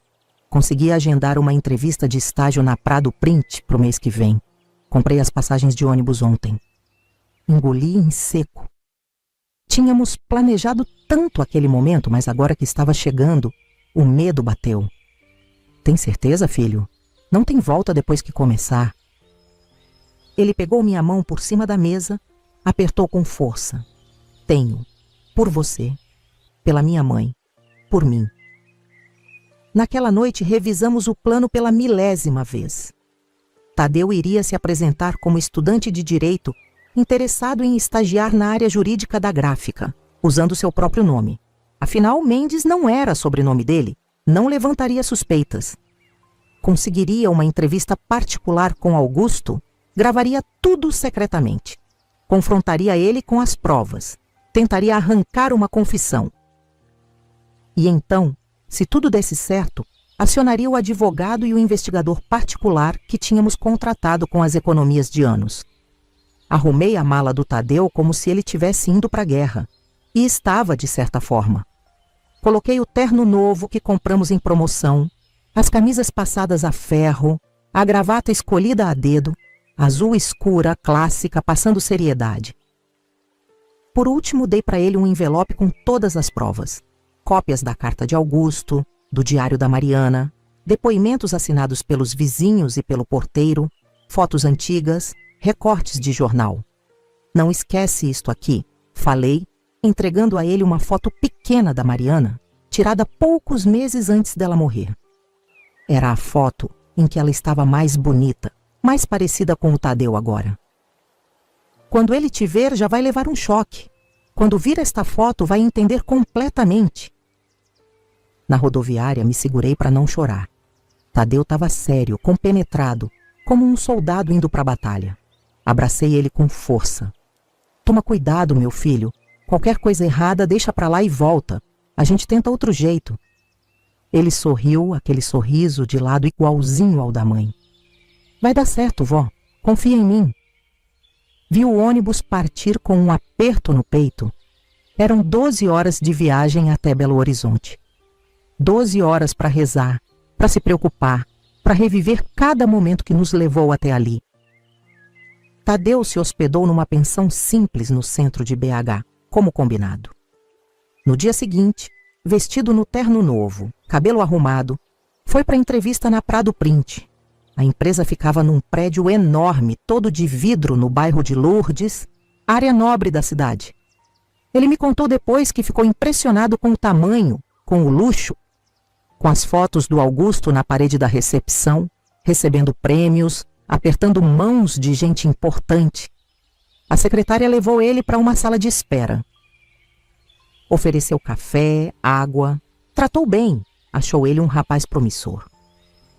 Consegui agendar uma entrevista de estágio na Prado Print pro mês que vem. Comprei as passagens de ônibus ontem." Engoli em seco. Tínhamos planejado tanto aquele momento, mas agora que estava chegando, o medo bateu. "Tem certeza, filho? Não tem volta depois que começar." Ele pegou minha mão por cima da mesa, apertou com força. "Tenho. Por você. Pela minha mãe. Por mim." Naquela noite revisamos o plano pela 1000ª vez. Tadeu iria se apresentar como estudante de direito interessado em estagiar na área jurídica da gráfica, usando seu próprio nome. Afinal, Mendes não era sobrenome dele, não levantaria suspeitas. Conseguiria uma entrevista particular com Augusto, gravaria tudo secretamente. Confrontaria ele com as provas, tentaria arrancar uma confissão. E então, se tudo desse certo, acionaria o advogado e o investigador particular que tínhamos contratado com as economias de anos. Arrumei a mala do Tadeu como se ele tivesse indo para a guerra. E estava, de certa forma. Coloquei o terno novo que compramos em promoção, as camisas passadas a ferro, a gravata escolhida a dedo, azul escura, clássica, passando seriedade. Por último, dei para ele um envelope com todas as provas. Cópias da carta de Augusto, do diário da Mariana, depoimentos assinados pelos vizinhos e pelo porteiro, fotos antigas, recortes de jornal. "Não esquece isto aqui", falei, entregando a ele uma foto pequena da Mariana, tirada poucos meses antes dela morrer. Era a foto em que ela estava mais bonita, mais parecida com o Tadeu agora. "Quando ele te ver, já vai levar um choque. Quando vir esta foto, vai entender completamente." Na rodoviária, me segurei para não chorar. Tadeu estava sério, compenetrado, como um soldado indo para a batalha. Abracei ele com força. "Toma cuidado, meu filho. Qualquer coisa errada, deixa para lá e volta. A gente tenta outro jeito." Ele sorriu, aquele sorriso de lado igualzinho ao da mãe. "Vai dar certo, vó. Confia em mim." Vi o ônibus partir com um aperto no peito. Eram 12 horas de viagem até Belo Horizonte. 12 horas para rezar, para se preocupar, para reviver cada momento que nos levou até ali. Tadeu se hospedou numa pensão simples no centro de BH, como combinado. No dia seguinte, vestido no terno novo, cabelo arrumado, foi para a entrevista na Prado Print. A empresa ficava num prédio enorme, todo de vidro, no bairro de Lourdes, área nobre da cidade. Ele me contou depois que ficou impressionado com o tamanho, com o luxo, com as fotos do Augusto na parede da recepção, recebendo prêmios, apertando mãos de gente importante. A secretária levou ele para uma sala de espera. Ofereceu café, água, tratou bem, achou ele um rapaz promissor.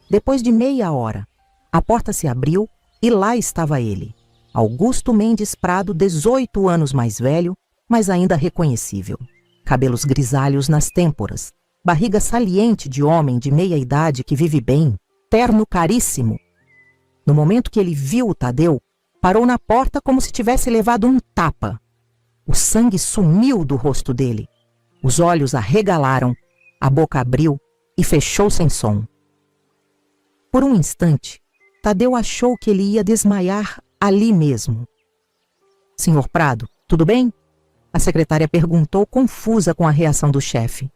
Depois de meia hora, a porta se abriu e lá estava ele, Augusto Mendes Prado, 18 anos mais velho, mas ainda reconhecível. Cabelos grisalhos nas têmporas, barriga saliente de homem de meia idade que vive bem, terno caríssimo. No momento que ele viu o Tadeu, parou na porta como se tivesse levado um tapa. O sangue sumiu do rosto dele. Os olhos arregalaram, a boca abriu e fechou sem som. Por um instante, Tadeu achou que ele ia desmaiar ali mesmo. Senhor Prado, tudo bem? A secretária perguntou, confusa com a reação do chefe.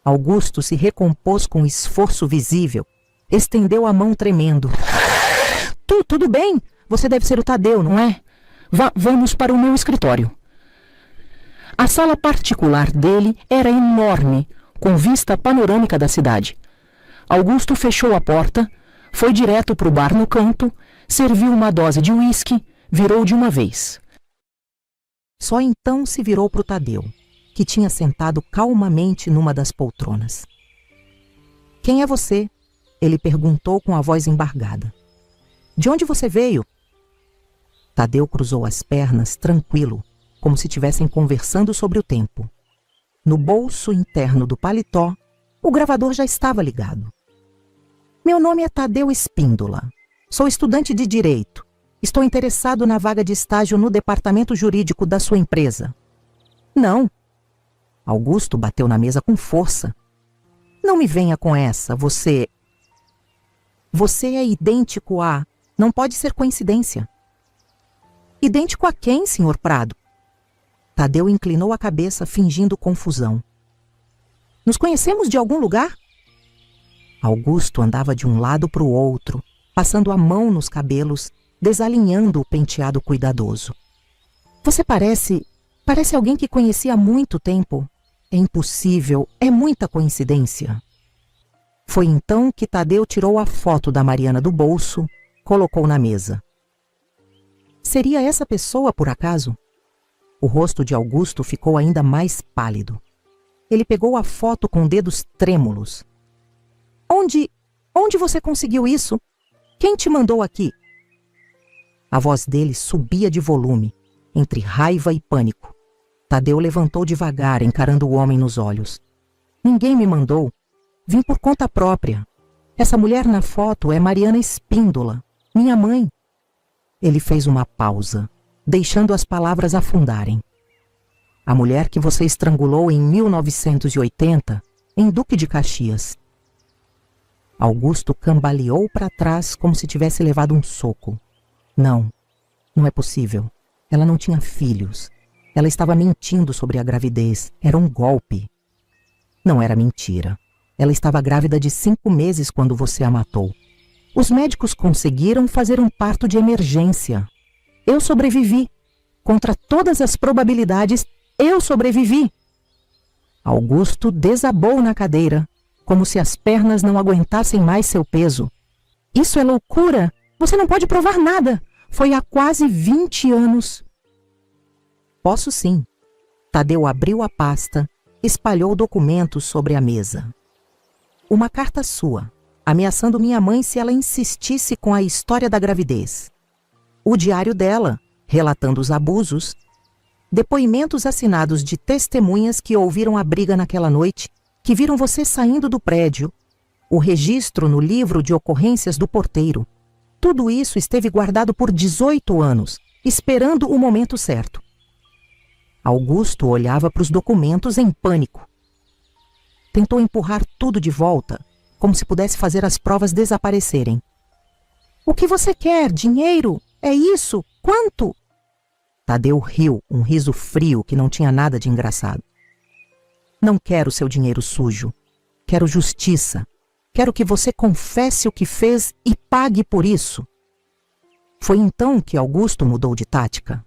Augusto se recompôs com esforço visível, estendeu a mão tremendo. Tudo bem? Você deve ser o Tadeu, não é? Vamos para o meu escritório. A sala particular dele era enorme, com vista panorâmica da cidade. Augusto fechou a porta, foi direto para o bar no canto, serviu uma dose de uísque, virou de uma vez. Só então se virou para o Tadeu, que tinha sentado calmamente numa das poltronas. Quem é você? Ele perguntou com a voz embargada. De onde você veio? Tadeu cruzou as pernas, tranquilo, como se estivessem conversando sobre o tempo. No bolso interno do paletó, o gravador já estava ligado. Meu nome é Tadeu Espíndola. Sou estudante de Direito. Estou interessado na vaga de estágio no departamento jurídico da sua empresa. Não. Augusto bateu na mesa com força. Não me venha com essa, você é idêntico a... Não pode ser coincidência. Idêntico a quem, senhor Prado? Tadeu inclinou a cabeça, fingindo confusão. Nos conhecemos de algum lugar? Augusto andava de um lado para o outro, passando a mão nos cabelos, desalinhando o penteado cuidadoso. Você parece alguém que conheci há muito tempo. É impossível, é muita coincidência. Foi então que Tadeu tirou a foto da Mariana do bolso, colocou na mesa. Seria essa pessoa, por acaso? O rosto de Augusto ficou ainda mais pálido. Ele pegou a foto com dedos trêmulos. Onde você conseguiu isso? Quem te mandou aqui? A voz dele subia de volume, entre raiva e pânico. Tadeu levantou devagar, encarando o homem nos olhos. Ninguém me mandou. Vim por conta própria. Essa mulher na foto é Mariana Espíndola, minha mãe. Ele fez uma pausa, deixando as palavras afundarem. A mulher que você estrangulou em 1980, em Duque de Caxias. Augusto cambaleou para trás como se tivesse levado um soco. Não é possível. Ela não tinha filhos. Ela estava mentindo sobre a gravidez. Era um golpe. Não era mentira. Ela estava grávida de 5 meses quando você a matou. Os médicos conseguiram fazer um parto de emergência. Eu sobrevivi. Contra todas as probabilidades, eu sobrevivi. Augusto desabou na cadeira, como se as pernas não aguentassem mais seu peso. Isso é loucura! Você não pode provar nada! Foi há quase 20 anos. Posso sim. Tadeu abriu a pasta, espalhou documentos sobre a mesa. Uma carta sua, ameaçando minha mãe se ela insistisse com a história da gravidez. O diário dela, relatando os abusos. Depoimentos assinados de testemunhas que ouviram a briga naquela noite, que viram você saindo do prédio. O registro no livro de ocorrências do porteiro. Tudo isso esteve guardado por 18 anos, esperando o momento certo. Augusto olhava para os documentos em pânico. Tentou empurrar tudo de volta, como se pudesse fazer as provas desaparecerem. O que você quer? Dinheiro? É isso? Quanto? Tadeu riu, um riso frio que não tinha nada de engraçado. Não quero seu dinheiro sujo. Quero justiça. Quero que você confesse o que fez e pague por isso. Foi então que Augusto mudou de tática.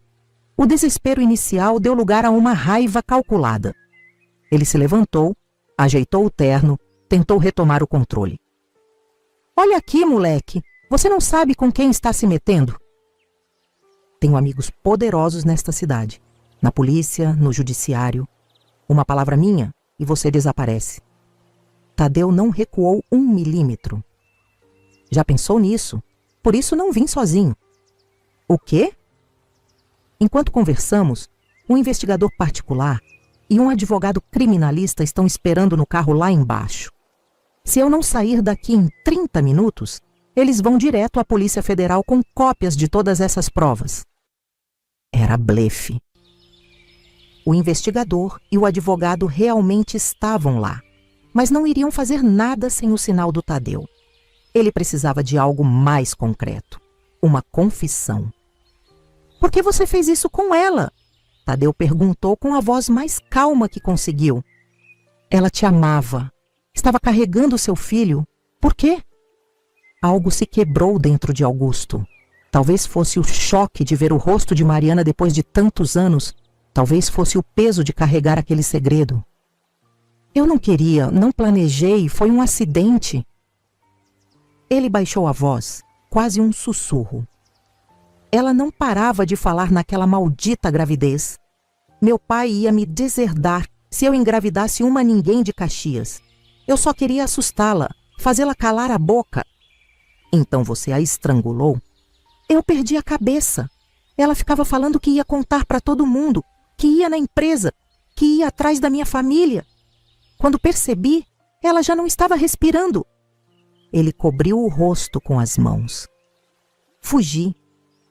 O desespero inicial deu lugar a uma raiva calculada. Ele se levantou, ajeitou o terno, tentou retomar o controle. Olha aqui, moleque. Você não sabe com quem está se metendo? Tenho amigos poderosos nesta cidade. Na polícia, no judiciário. Uma palavra minha e você desaparece. Tadeu não recuou 1 milímetro. Já pensou nisso? Por isso não vim sozinho. O quê? Enquanto conversamos, um investigador particular e um advogado criminalista estão esperando no carro lá embaixo. Se eu não sair daqui em 30 minutos, eles vão direto à Polícia Federal com cópias de todas essas provas. Era blefe. O investigador e o advogado realmente estavam lá, mas não iriam fazer nada sem o sinal do Tadeu. Ele precisava de algo mais concreto, uma confissão. Por que você fez isso com ela? Tadeu perguntou com a voz mais calma que conseguiu. Ela te amava. Estava carregando seu filho. Por quê? Algo se quebrou dentro de Augusto. Talvez fosse o choque de ver o rosto de Mariana depois de tantos anos. Talvez fosse o peso de carregar aquele segredo. Eu não queria, não planejei, foi um acidente. Ele baixou a voz, quase um sussurro. Ela não parava de falar naquela maldita gravidez. Meu pai ia me deserdar se eu engravidasse uma ninguém de Caxias. Eu só queria assustá-la, fazê-la calar a boca. Então você a estrangulou? Eu perdi a cabeça. Ela ficava falando que ia contar para todo mundo, que ia na empresa, que ia atrás da minha família. Quando percebi, ela já não estava respirando. Ele cobriu o rosto com as mãos. Fugi.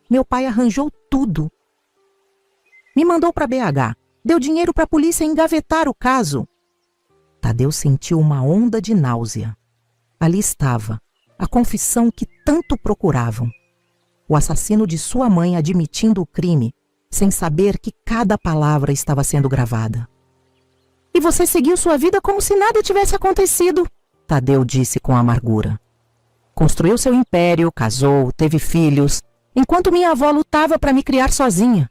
Meu pai arranjou tudo. Me mandou para BH. Deu dinheiro para a polícia engavetar o caso. Tadeu sentiu uma onda de náusea. Ali estava, a confissão que tanto procuravam. O assassino de sua mãe admitindo o crime, sem saber que cada palavra estava sendo gravada. E você seguiu sua vida como se nada tivesse acontecido, Tadeu disse com amargura. Construiu seu império, casou, teve filhos, enquanto minha avó lutava para me criar sozinha.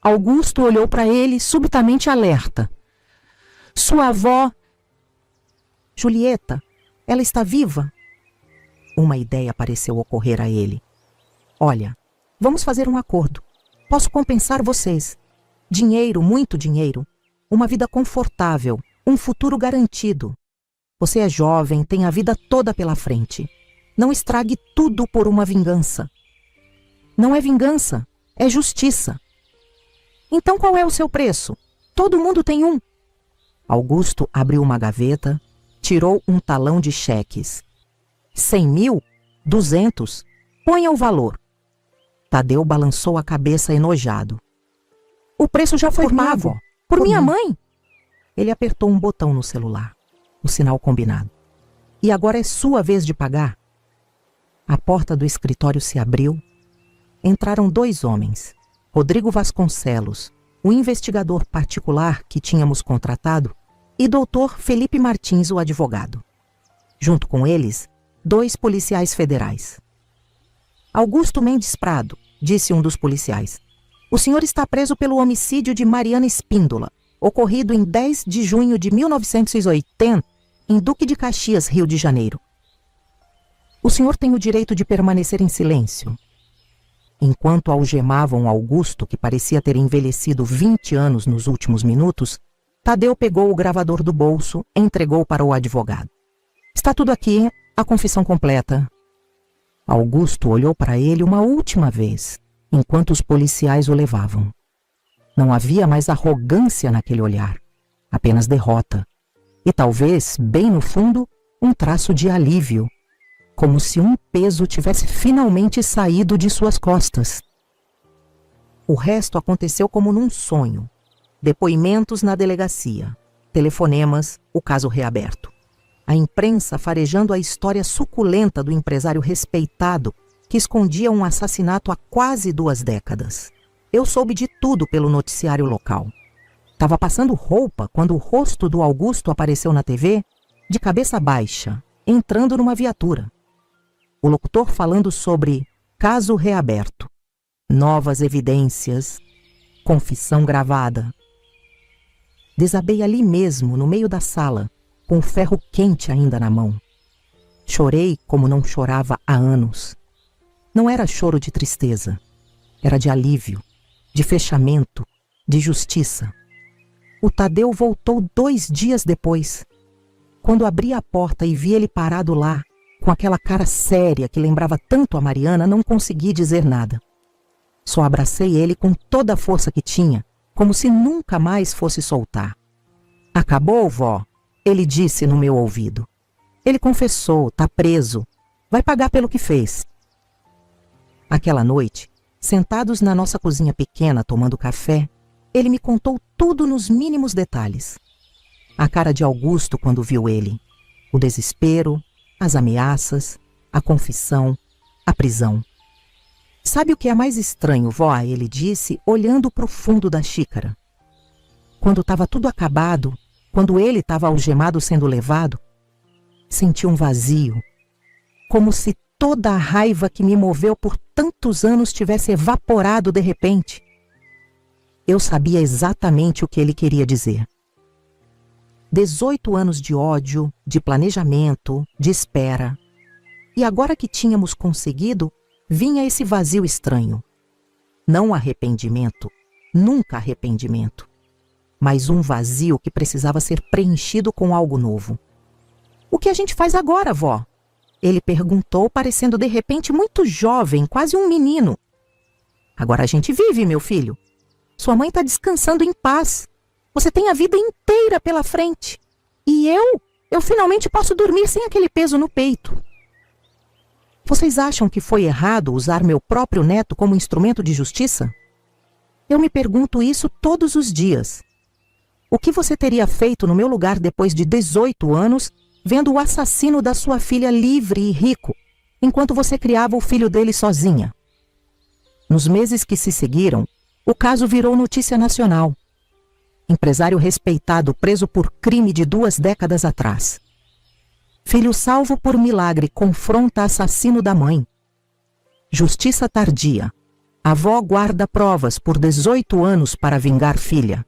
Augusto olhou para ele subitamente alerta. Sua avó... Julieta, ela está viva? Uma ideia pareceu ocorrer a ele. Olha, vamos fazer um acordo. Posso compensar vocês. Dinheiro, muito dinheiro. Uma vida confortável, um futuro garantido. Você é jovem, tem a vida toda pela frente. Não estrague tudo por uma vingança. Não é vingança, é justiça. Então qual é o seu preço? Todo mundo tem um. Augusto abriu uma gaveta, tirou um talão de cheques. 100 mil? 200? Ponha o valor. Tadeu balançou a cabeça enojado. O preço já foi pago. Por minha mãe? Ele apertou um botão no celular. O sinal combinado. E agora é sua vez de pagar. A porta do escritório se abriu. Entraram 2 homens. Rodrigo Vasconcelos, o investigador particular que tínhamos contratado, e Dr. Felipe Martins, o advogado. Junto com eles, 2 policiais federais. Augusto Mendes Prado, disse um dos policiais. O senhor está preso pelo homicídio de Mariana Espíndola, ocorrido em 10 de junho de 1980, em Duque de Caxias, Rio de Janeiro. O senhor tem o direito de permanecer em silêncio. Enquanto algemavam Augusto, que parecia ter envelhecido 20 anos nos últimos minutos, Tadeu pegou o gravador do bolso e entregou para o advogado. Está tudo aqui, a confissão completa. Augusto olhou para ele uma última vez, enquanto os policiais o levavam. Não havia mais arrogância naquele olhar, apenas derrota. E talvez, bem no fundo, um traço de alívio, como se um peso tivesse finalmente saído de suas costas. O resto aconteceu como num sonho. Depoimentos na delegacia, telefonemas, o caso reaberto. A imprensa farejando a história suculenta do empresário respeitado que escondia um assassinato há quase 2 décadas. Eu soube de tudo pelo noticiário local. Estava passando roupa quando o rosto do Augusto apareceu na TV, de cabeça baixa, entrando numa viatura. O locutor falando sobre caso reaberto, novas evidências, confissão gravada. Desabei ali mesmo, no meio da sala, com o ferro quente ainda na mão. Chorei como não chorava há anos. Não era choro de tristeza, era de alívio, de fechamento, de justiça. O Tadeu voltou 2 dias depois. Quando abri a porta e vi ele parado lá, com aquela cara séria que lembrava tanto a Mariana, não consegui dizer nada. Só abracei ele com toda a força que tinha como se nunca mais fosse soltar. Acabou, vó? Ele disse no meu ouvido. Ele confessou, tá preso. Vai pagar pelo que fez. Aquela noite, sentados na nossa cozinha pequena tomando café, ele me contou tudo nos mínimos detalhes. A cara de Augusto quando viu ele. O desespero, as ameaças, a confissão, a prisão. Sabe o que é mais estranho, vó? Ele disse, olhando para o fundo da xícara. Quando estava tudo acabado, quando ele estava algemado sendo levado, senti um vazio, como se toda a raiva que me moveu por tantos anos tivesse evaporado de repente. Eu sabia exatamente o que ele queria dizer. 18 anos de ódio, de planejamento, de espera. E agora que tínhamos conseguido, vinha esse vazio estranho. Não arrependimento, nunca arrependimento, mas um vazio que precisava ser preenchido com algo novo. O que a gente faz agora, vó? Ele perguntou, parecendo de repente muito jovem, quase um menino. Agora a gente vive, meu filho. Sua mãe está descansando em paz. Você tem a vida inteira pela frente. E eu finalmente posso dormir sem aquele peso no peito. Vocês acham que foi errado usar meu próprio neto como instrumento de justiça? Eu me pergunto isso todos os dias. O que você teria feito no meu lugar depois de 18 anos, vendo o assassino da sua filha livre e rico, enquanto você criava o filho dele sozinha? Nos meses que se seguiram, o caso virou notícia nacional. Empresário respeitado preso por crime de 2 décadas atrás. Filho salvo por milagre confronta assassino da mãe. Justiça tardia. Avó guarda provas por 18 anos para vingar filha.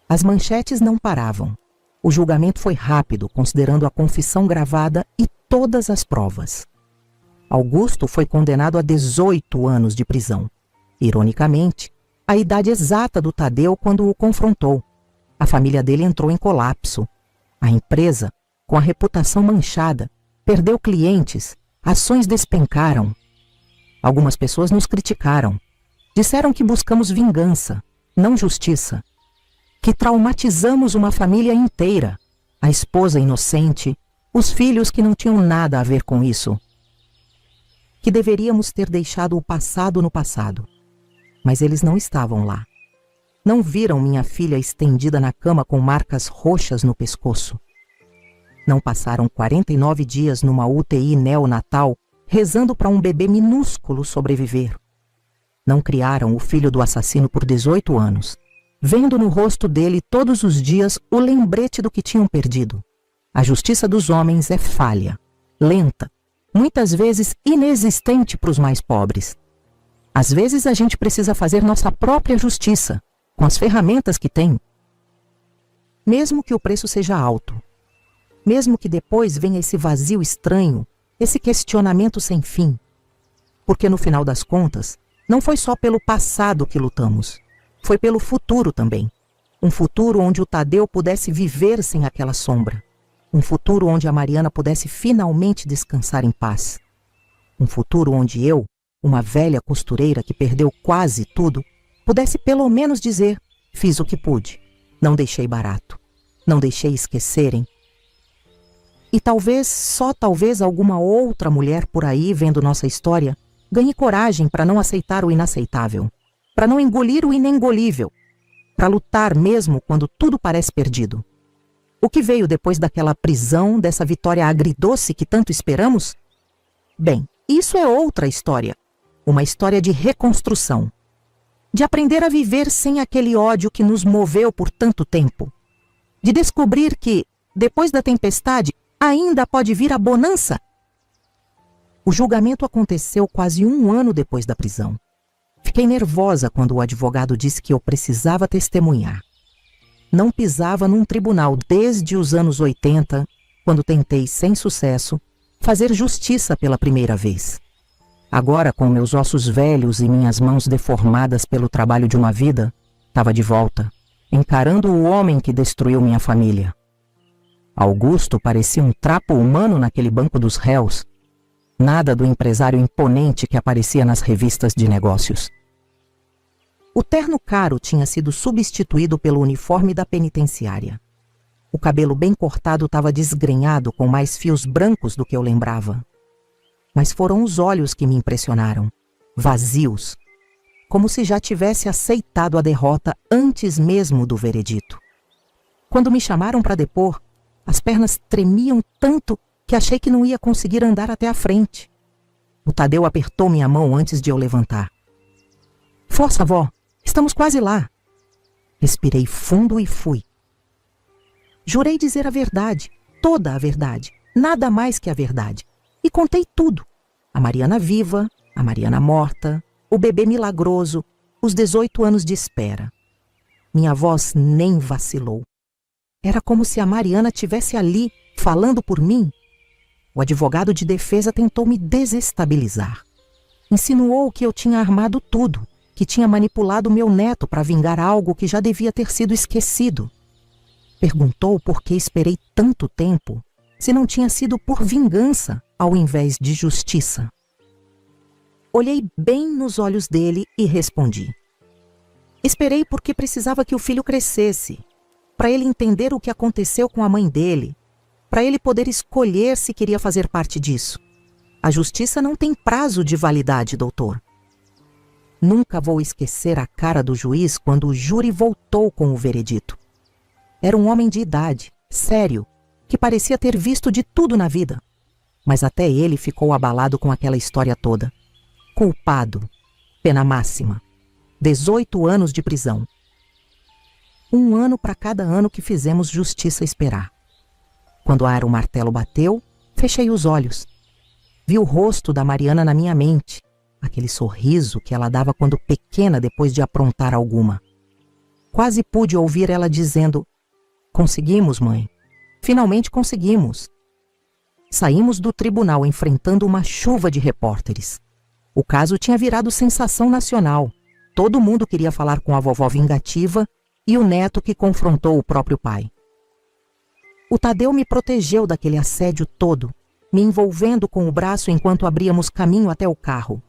As manchetes não paravam. O julgamento foi rápido, considerando a confissão gravada e todas as provas. Augusto foi condenado a 18 anos de prisão. Ironicamente, a idade exata do Tadeu quando o confrontou. A família dele entrou em colapso. A empresa, com a reputação manchada, perdeu clientes, ações despencaram. Algumas pessoas nos criticaram. Disseram que buscamos vingança, não justiça. Que traumatizamos uma família inteira, a esposa inocente, os filhos que não tinham nada a ver com isso. Que deveríamos ter deixado o passado no passado. Mas eles não estavam lá. Não viram minha filha estendida na cama com marcas roxas no pescoço. Não passaram 49 dias numa UTI neonatal rezando para um bebê minúsculo sobreviver. Não criaram o filho do assassino por 18 anos, vendo no rosto dele todos os dias o lembrete do que tinham perdido. A justiça dos homens é falha, lenta, muitas vezes inexistente para os mais pobres. Às vezes a gente precisa fazer nossa própria justiça, com as ferramentas que tem. Mesmo que o preço seja alto. Mesmo que depois venha esse vazio estranho, esse questionamento sem fim. Porque no final das contas, não foi só pelo passado que lutamos. Foi pelo futuro também. Um futuro onde o Tadeu pudesse viver sem aquela sombra. Um futuro onde a Mariana pudesse finalmente descansar em paz. Um futuro onde eu, uma velha costureira que perdeu quase tudo, pudesse pelo menos dizer: fiz o que pude, não deixei barato, não deixei esquecerem. E talvez, só talvez, alguma outra mulher por aí vendo nossa história ganhe coragem para não aceitar o inaceitável, para não engolir o inengolível, para lutar mesmo quando tudo parece perdido. O que veio depois daquela prisão, dessa vitória agridoce que tanto esperamos? Bem, isso é outra história. Uma história de reconstrução. De aprender a viver sem aquele ódio que nos moveu por tanto tempo. De descobrir que, depois da tempestade, ainda pode vir a bonança. O julgamento aconteceu quase 1 ano depois da prisão. Fiquei nervosa quando o advogado disse que eu precisava testemunhar. Não pisava num tribunal desde os anos 80, quando tentei, sem sucesso, fazer justiça pela primeira vez. Agora, com meus ossos velhos e minhas mãos deformadas pelo trabalho de uma vida, estava de volta, encarando o homem que destruiu minha família. Augusto parecia um trapo humano naquele banco dos réus. Nada do empresário imponente que aparecia nas revistas de negócios. O terno caro tinha sido substituído pelo uniforme da penitenciária. O cabelo bem cortado estava desgrenhado com mais fios brancos do que eu lembrava. Mas foram os olhos que me impressionaram, vazios, como se já tivesse aceitado a derrota antes mesmo do veredito. Quando me chamaram para depor, as pernas tremiam tanto que achei que não ia conseguir andar até a frente. O Tadeu apertou minha mão antes de eu levantar. Força, vó, estamos quase lá. Respirei fundo e fui. Jurei dizer a verdade, toda a verdade, nada mais que a verdade. E contei tudo. A Mariana viva, a Mariana morta, o bebê milagroso, os 18 anos de espera. Minha voz nem vacilou. Era como se a Mariana tivesse ali, falando por mim. O advogado de defesa tentou me desestabilizar. Insinuou que eu tinha armado tudo, que tinha manipulado meu neto para vingar algo que já devia ter sido esquecido. Perguntou por que esperei tanto tempo, se não tinha sido por vingança ao invés de justiça. Olhei bem nos olhos dele e respondi. Esperei porque precisava que o filho crescesse, para ele entender o que aconteceu com a mãe dele, para ele poder escolher se queria fazer parte disso. A justiça não tem prazo de validade, doutor. Nunca vou esquecer a cara do juiz quando o júri voltou com o veredito. Era um homem de idade, sério, que parecia ter visto de tudo na vida. Mas até ele ficou abalado com aquela história toda. Culpado, pena máxima, 18 anos de prisão. 1 ano para cada ano que fizemos justiça esperar. Quando o martelo bateu, fechei os olhos. Vi o rosto da Mariana na minha mente, aquele sorriso que ela dava quando pequena depois de aprontar alguma. Quase pude ouvir ela dizendo: conseguimos, mãe. Finalmente conseguimos. Saímos do tribunal enfrentando uma chuva de repórteres. O caso tinha virado sensação nacional. Todo mundo queria falar com a vovó vingativa e o neto que confrontou o próprio pai. O Tadeu me protegeu daquele assédio todo, me envolvendo com o braço enquanto abríamos caminho até o carro.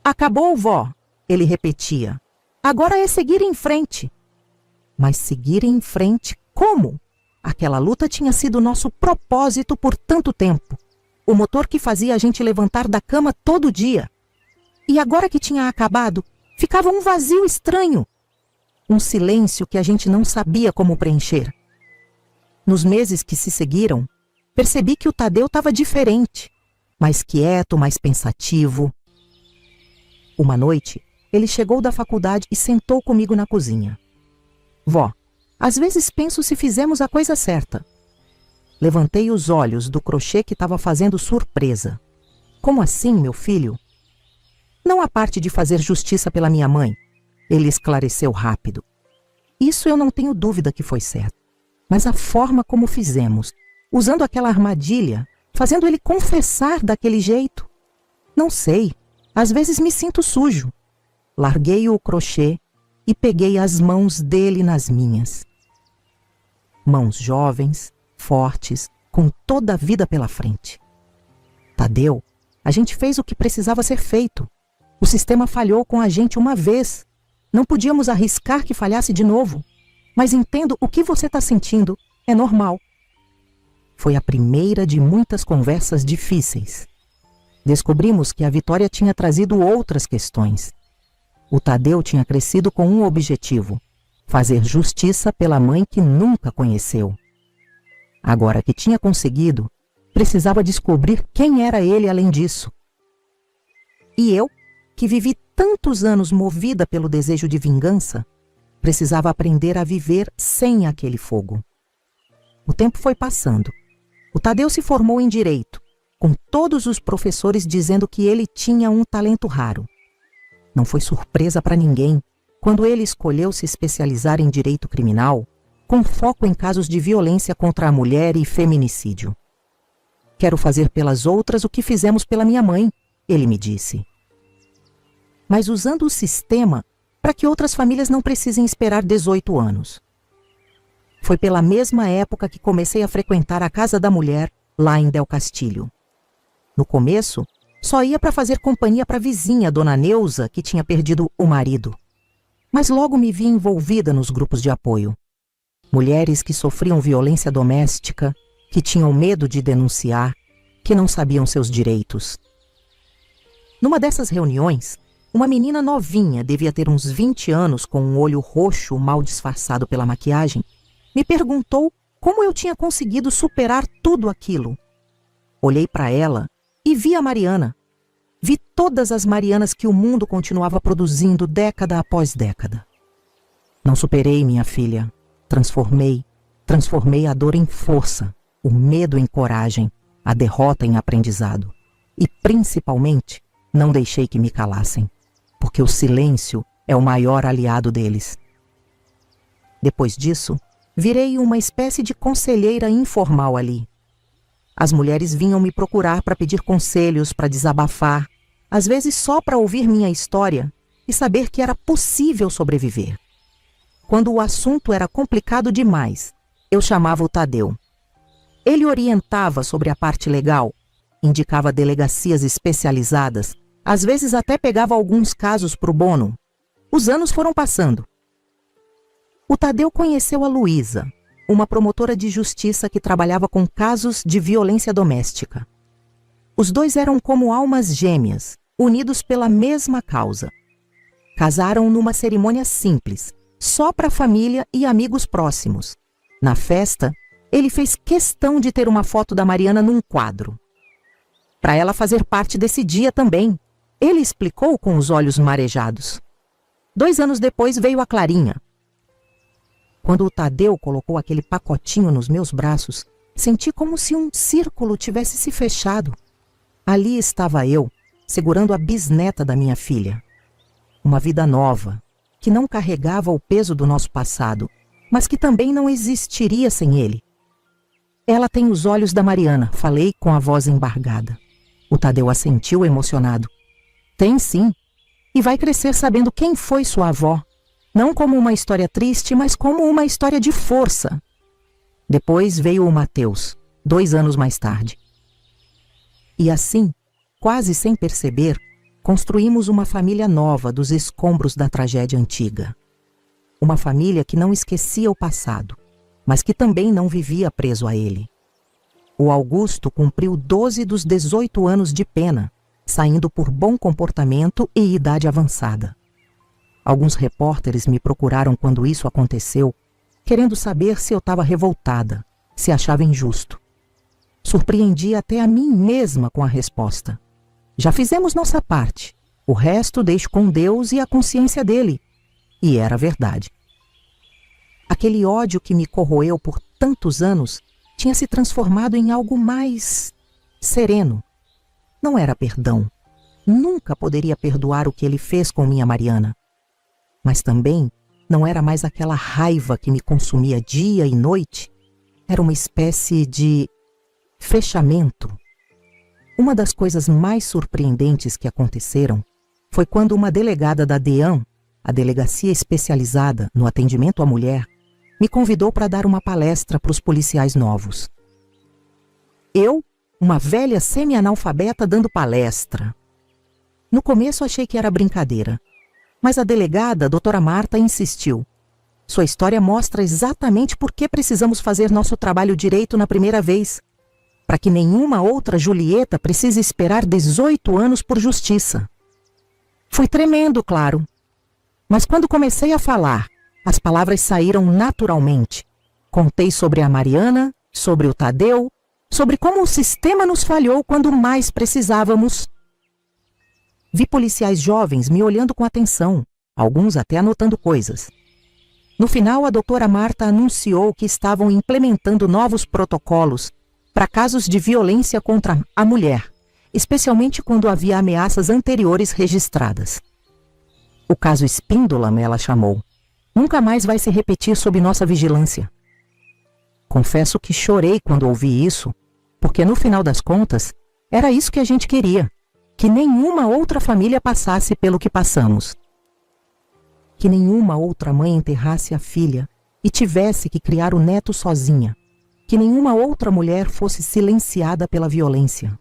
Acabou, vó, ele repetia. Agora é seguir em frente. Mas seguir em frente como? Aquela luta tinha sido nosso propósito por tanto tempo. O motor que fazia a gente levantar da cama todo dia. E agora que tinha acabado, ficava um vazio estranho. Um silêncio que a gente não sabia como preencher. Nos meses que se seguiram, percebi que o Tadeu estava diferente. Mais quieto, mais pensativo. Uma noite, ele chegou da faculdade e sentou comigo na cozinha. Vó, às vezes penso se fizemos a coisa certa. Levantei os olhos do crochê que estava fazendo surpresa. Como assim, meu filho? Não a parte de fazer justiça pela minha mãe. Ele esclareceu rápido. Isso eu não tenho dúvida que foi certo. Mas a forma como fizemos, usando aquela armadilha, fazendo ele confessar daquele jeito. Não sei, às vezes me sinto sujo. Larguei o crochê e peguei as mãos dele nas minhas. Mãos jovens, fortes, com toda a vida pela frente. Tadeu, a gente fez o que precisava ser feito. O sistema falhou com a gente uma vez. Não podíamos arriscar que falhasse de novo. Mas entendo o que você está sentindo. É normal. Foi a primeira de muitas conversas difíceis. Descobrimos que a vitória tinha trazido outras questões. O Tadeu tinha crescido com um objetivo: fazer justiça pela mãe que nunca conheceu. Agora que tinha conseguido, precisava descobrir quem era ele além disso. E eu, que vivi tantos anos movida pelo desejo de vingança, precisava aprender a viver sem aquele fogo. O tempo foi passando. O Tadeu se formou em Direito, com todos os professores dizendo que ele tinha um talento raro. Não foi surpresa para ninguém quando ele escolheu se especializar em Direito Criminal, com foco em casos de violência contra a mulher e feminicídio. Quero fazer pelas outras o que fizemos pela minha mãe, ele me disse. Mas usando o sistema para que outras famílias não precisem esperar 18 anos. Foi pela mesma época que comecei a frequentar a Casa da Mulher, lá em Del Castillo. No começo, só ia para fazer companhia para a vizinha, Dona Neuza, que tinha perdido o marido. mas logo me vi envolvida nos grupos de apoio. Mulheres que sofriam violência doméstica, que tinham medo de denunciar, que não sabiam seus direitos. Numa dessas reuniões, uma menina novinha, devia ter uns 20 anos, com um olho roxo mal disfarçado pela maquiagem, me perguntou como eu tinha conseguido superar tudo aquilo. Olhei para ela e vi a Mariana. Vi todas as Marianas que o mundo continuava produzindo década após década. Não superei, minha filha. Transformei a dor em força, o medo em coragem, a derrota em aprendizado. E, principalmente, não deixei que me calassem, porque o silêncio é o maior aliado deles. Depois disso, virei uma espécie de conselheira informal ali. As mulheres vinham me procurar para pedir conselhos, para desabafar, às vezes só para ouvir minha história e saber que era possível sobreviver. Quando o assunto era complicado demais, eu chamava o Tadeu. Ele orientava sobre a parte legal, indicava delegacias especializadas, às vezes até pegava alguns casos pro bono. Os anos foram passando. O Tadeu conheceu a Luísa, uma promotora de justiça que trabalhava com casos de violência doméstica. Os dois eram como almas gêmeas, unidos pela mesma causa. Casaram numa cerimônia simples, só para a família e amigos próximos. Na festa, ele fez questão de ter uma foto da Mariana num quadro. Para ela fazer parte desse dia também, ele explicou com os olhos marejados. 2 anos depois veio a Clarinha. Quando o Tadeu colocou aquele pacotinho nos meus braços, senti como se um círculo tivesse se fechado. Ali estava eu, segurando a bisneta da minha filha. Uma vida nova, que não carregava o peso do nosso passado, mas que também não existiria sem ele. Ela tem os olhos da Mariana, falei com a voz embargada. O Tadeu assentiu emocionado. Tem sim, e vai crescer sabendo quem foi sua avó. Não como uma história triste, mas como uma história de força. Depois veio o Mateus, 2 anos mais tarde. E assim, quase sem perceber, construímos uma família nova dos escombros da tragédia antiga. Uma família que não esquecia o passado, mas que também não vivia preso a ele. O Augusto cumpriu 12 dos 18 anos de pena, saindo por bom comportamento e idade avançada. Alguns repórteres me procuraram quando isso aconteceu, querendo saber se eu estava revoltada, se achava injusto. Surpreendi até a mim mesma com a resposta. Já fizemos nossa parte, o resto deixo com Deus e a consciência dele. E era verdade. Aquele ódio que me corroeu por tantos anos tinha se transformado em algo mais sereno. Não era perdão. Nunca poderia perdoar o que ele fez com minha Mariana. Mas também não era mais aquela raiva que me consumia dia e noite. Era uma espécie de fechamento. Uma das coisas mais surpreendentes que aconteceram foi quando uma delegada da DEAN, a Delegacia Especializada no Atendimento à Mulher, me convidou para dar uma palestra para os policiais novos. Eu, uma velha semi-analfabeta, dando palestra. No começo achei que era brincadeira, mas a delegada, a doutora Marta, insistiu. Sua história mostra exatamente por que precisamos fazer nosso trabalho direito na primeira vez, para que nenhuma outra Julieta precise esperar 18 anos por justiça. Foi tremendo, claro. Mas quando comecei a falar, as palavras saíram naturalmente. Contei sobre a Mariana, sobre o Tadeu, sobre como o sistema nos falhou quando mais precisávamos. Vi policiais jovens me olhando com atenção, alguns até anotando coisas. No final, a doutora Marta anunciou que estavam implementando novos protocolos para casos de violência contra a mulher, especialmente quando havia ameaças anteriores registradas. O caso Espíndola, ela chamou, nunca mais vai se repetir sob nossa vigilância. Confesso que chorei quando ouvi isso, porque no final das contas, era isso que a gente queria, que nenhuma outra família passasse pelo que passamos. Que nenhuma outra mãe enterrasse a filha e tivesse que criar o neto sozinha. Que nenhuma outra mulher fosse silenciada pela violência.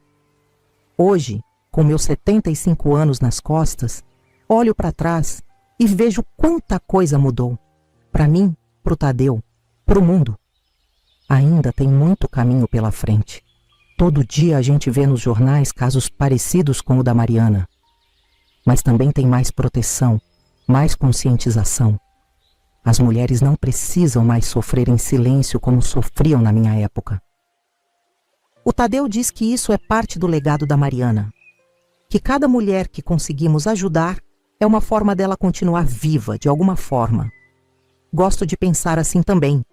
Hoje, com meus 75 anos nas costas, olho para trás e vejo quanta coisa mudou. Para mim, pro Tadeu, pro mundo. Ainda tem muito caminho pela frente. Todo dia a gente vê nos jornais casos parecidos com o da Mariana. Mas também tem mais proteção, mais conscientização. As mulheres não precisam mais sofrer em silêncio como sofriam na minha época. O Tadeu diz que isso é parte do legado da Mariana. Que cada mulher que conseguimos ajudar é uma forma dela continuar viva, de alguma forma. Gosto de pensar assim também,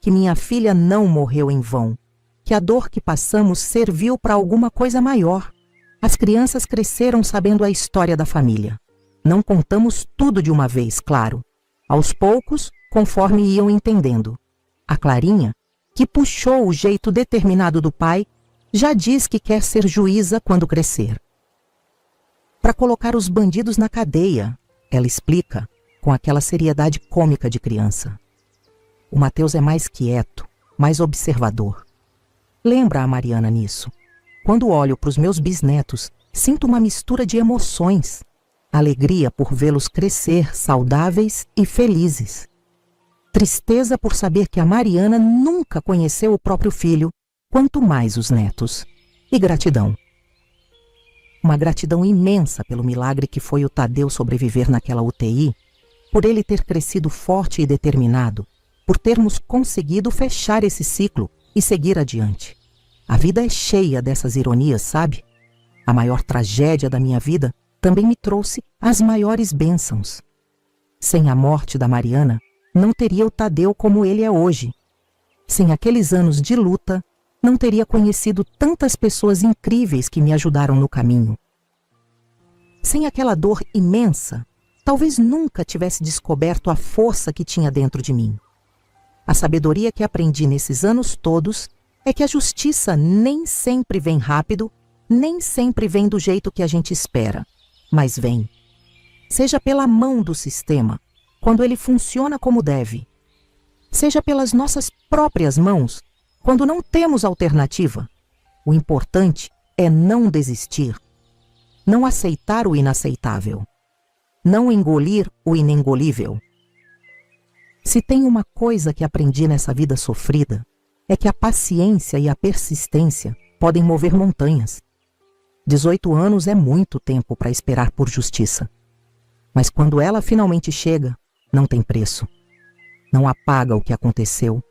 que minha filha não morreu em vão, que a dor que passamos serviu para alguma coisa maior. As crianças cresceram sabendo a história da família. Não contamos tudo de uma vez, claro. Aos poucos, conforme iam entendendo. A Clarinha, que puxou o jeito determinado do pai, já diz que quer ser juíza quando crescer. Para colocar os bandidos na cadeia, ela explica, com aquela seriedade cômica de criança. O Mateus é mais quieto, mais observador. Lembra a Mariana nisso. Quando olho para os meus bisnetos, sinto uma mistura de emoções. Alegria por vê-los crescer saudáveis e felizes. Tristeza por saber que a Mariana nunca conheceu o próprio filho, quanto mais os netos. E gratidão. Uma gratidão imensa pelo milagre que foi o Tadeu sobreviver naquela UTI, por ele ter crescido forte e determinado, por termos conseguido fechar esse ciclo e seguir adiante. A vida é cheia dessas ironias, sabe? A maior tragédia da minha vida também me trouxe as maiores bênçãos. Sem a morte da Mariana, não teria o Tadeu como ele é hoje. Sem aqueles anos de luta, não teria conhecido tantas pessoas incríveis que me ajudaram no caminho. Sem aquela dor imensa, talvez nunca tivesse descoberto a força que tinha dentro de mim. A sabedoria que aprendi nesses anos todos é que a justiça nem sempre vem rápido, nem sempre vem do jeito que a gente espera, mas vem. Seja pela mão do sistema, quando ele funciona como deve. Seja pelas nossas próprias mãos, quando não temos alternativa. O importante é não desistir, não aceitar o inaceitável, não engolir o inengolível. Se tem uma coisa que aprendi nessa vida sofrida, é que a paciência e a persistência podem mover montanhas. 18 anos é muito tempo para esperar por justiça. Mas quando ela finalmente chega, não tem preço. Não apaga o que aconteceu.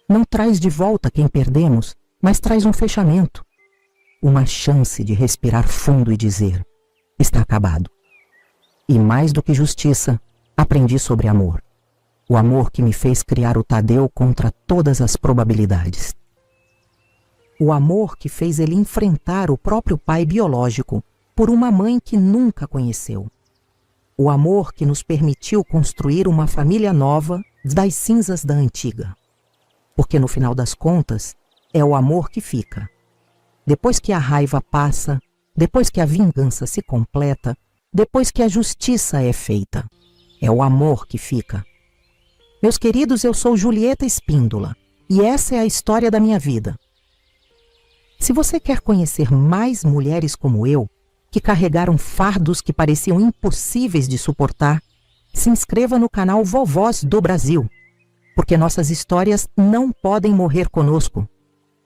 Não traz de volta quem perdemos, mas traz um fechamento. Uma chance de respirar fundo e dizer: está acabado. E mais do que justiça, aprendi sobre amor. O amor que me fez criar o Tadeu contra todas as probabilidades. O amor que fez ele enfrentar o próprio pai biológico por uma mãe que nunca conheceu. O amor que nos permitiu construir uma família nova das cinzas da antiga. Porque no final das contas, é o amor que fica. Depois que a raiva passa, depois que a vingança se completa, depois que a justiça é feita, é o amor que fica. Meus queridos, eu sou Julieta Espíndola e essa é a história da minha vida. Se você quer conhecer mais mulheres como eu, que carregaram fardos que pareciam impossíveis de suportar, se inscreva no canal Vovós do Brasil, porque nossas histórias não podem morrer conosco.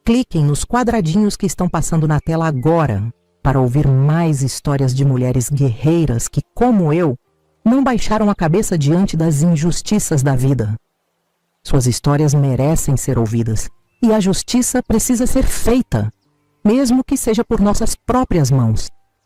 Cliquem nos quadradinhos que estão passando na tela agora para ouvir mais histórias de mulheres guerreiras que, como eu, não baixaram a cabeça diante das injustiças da vida. Suas histórias merecem ser ouvidas e a justiça precisa ser feita, mesmo que seja por nossas próprias mãos.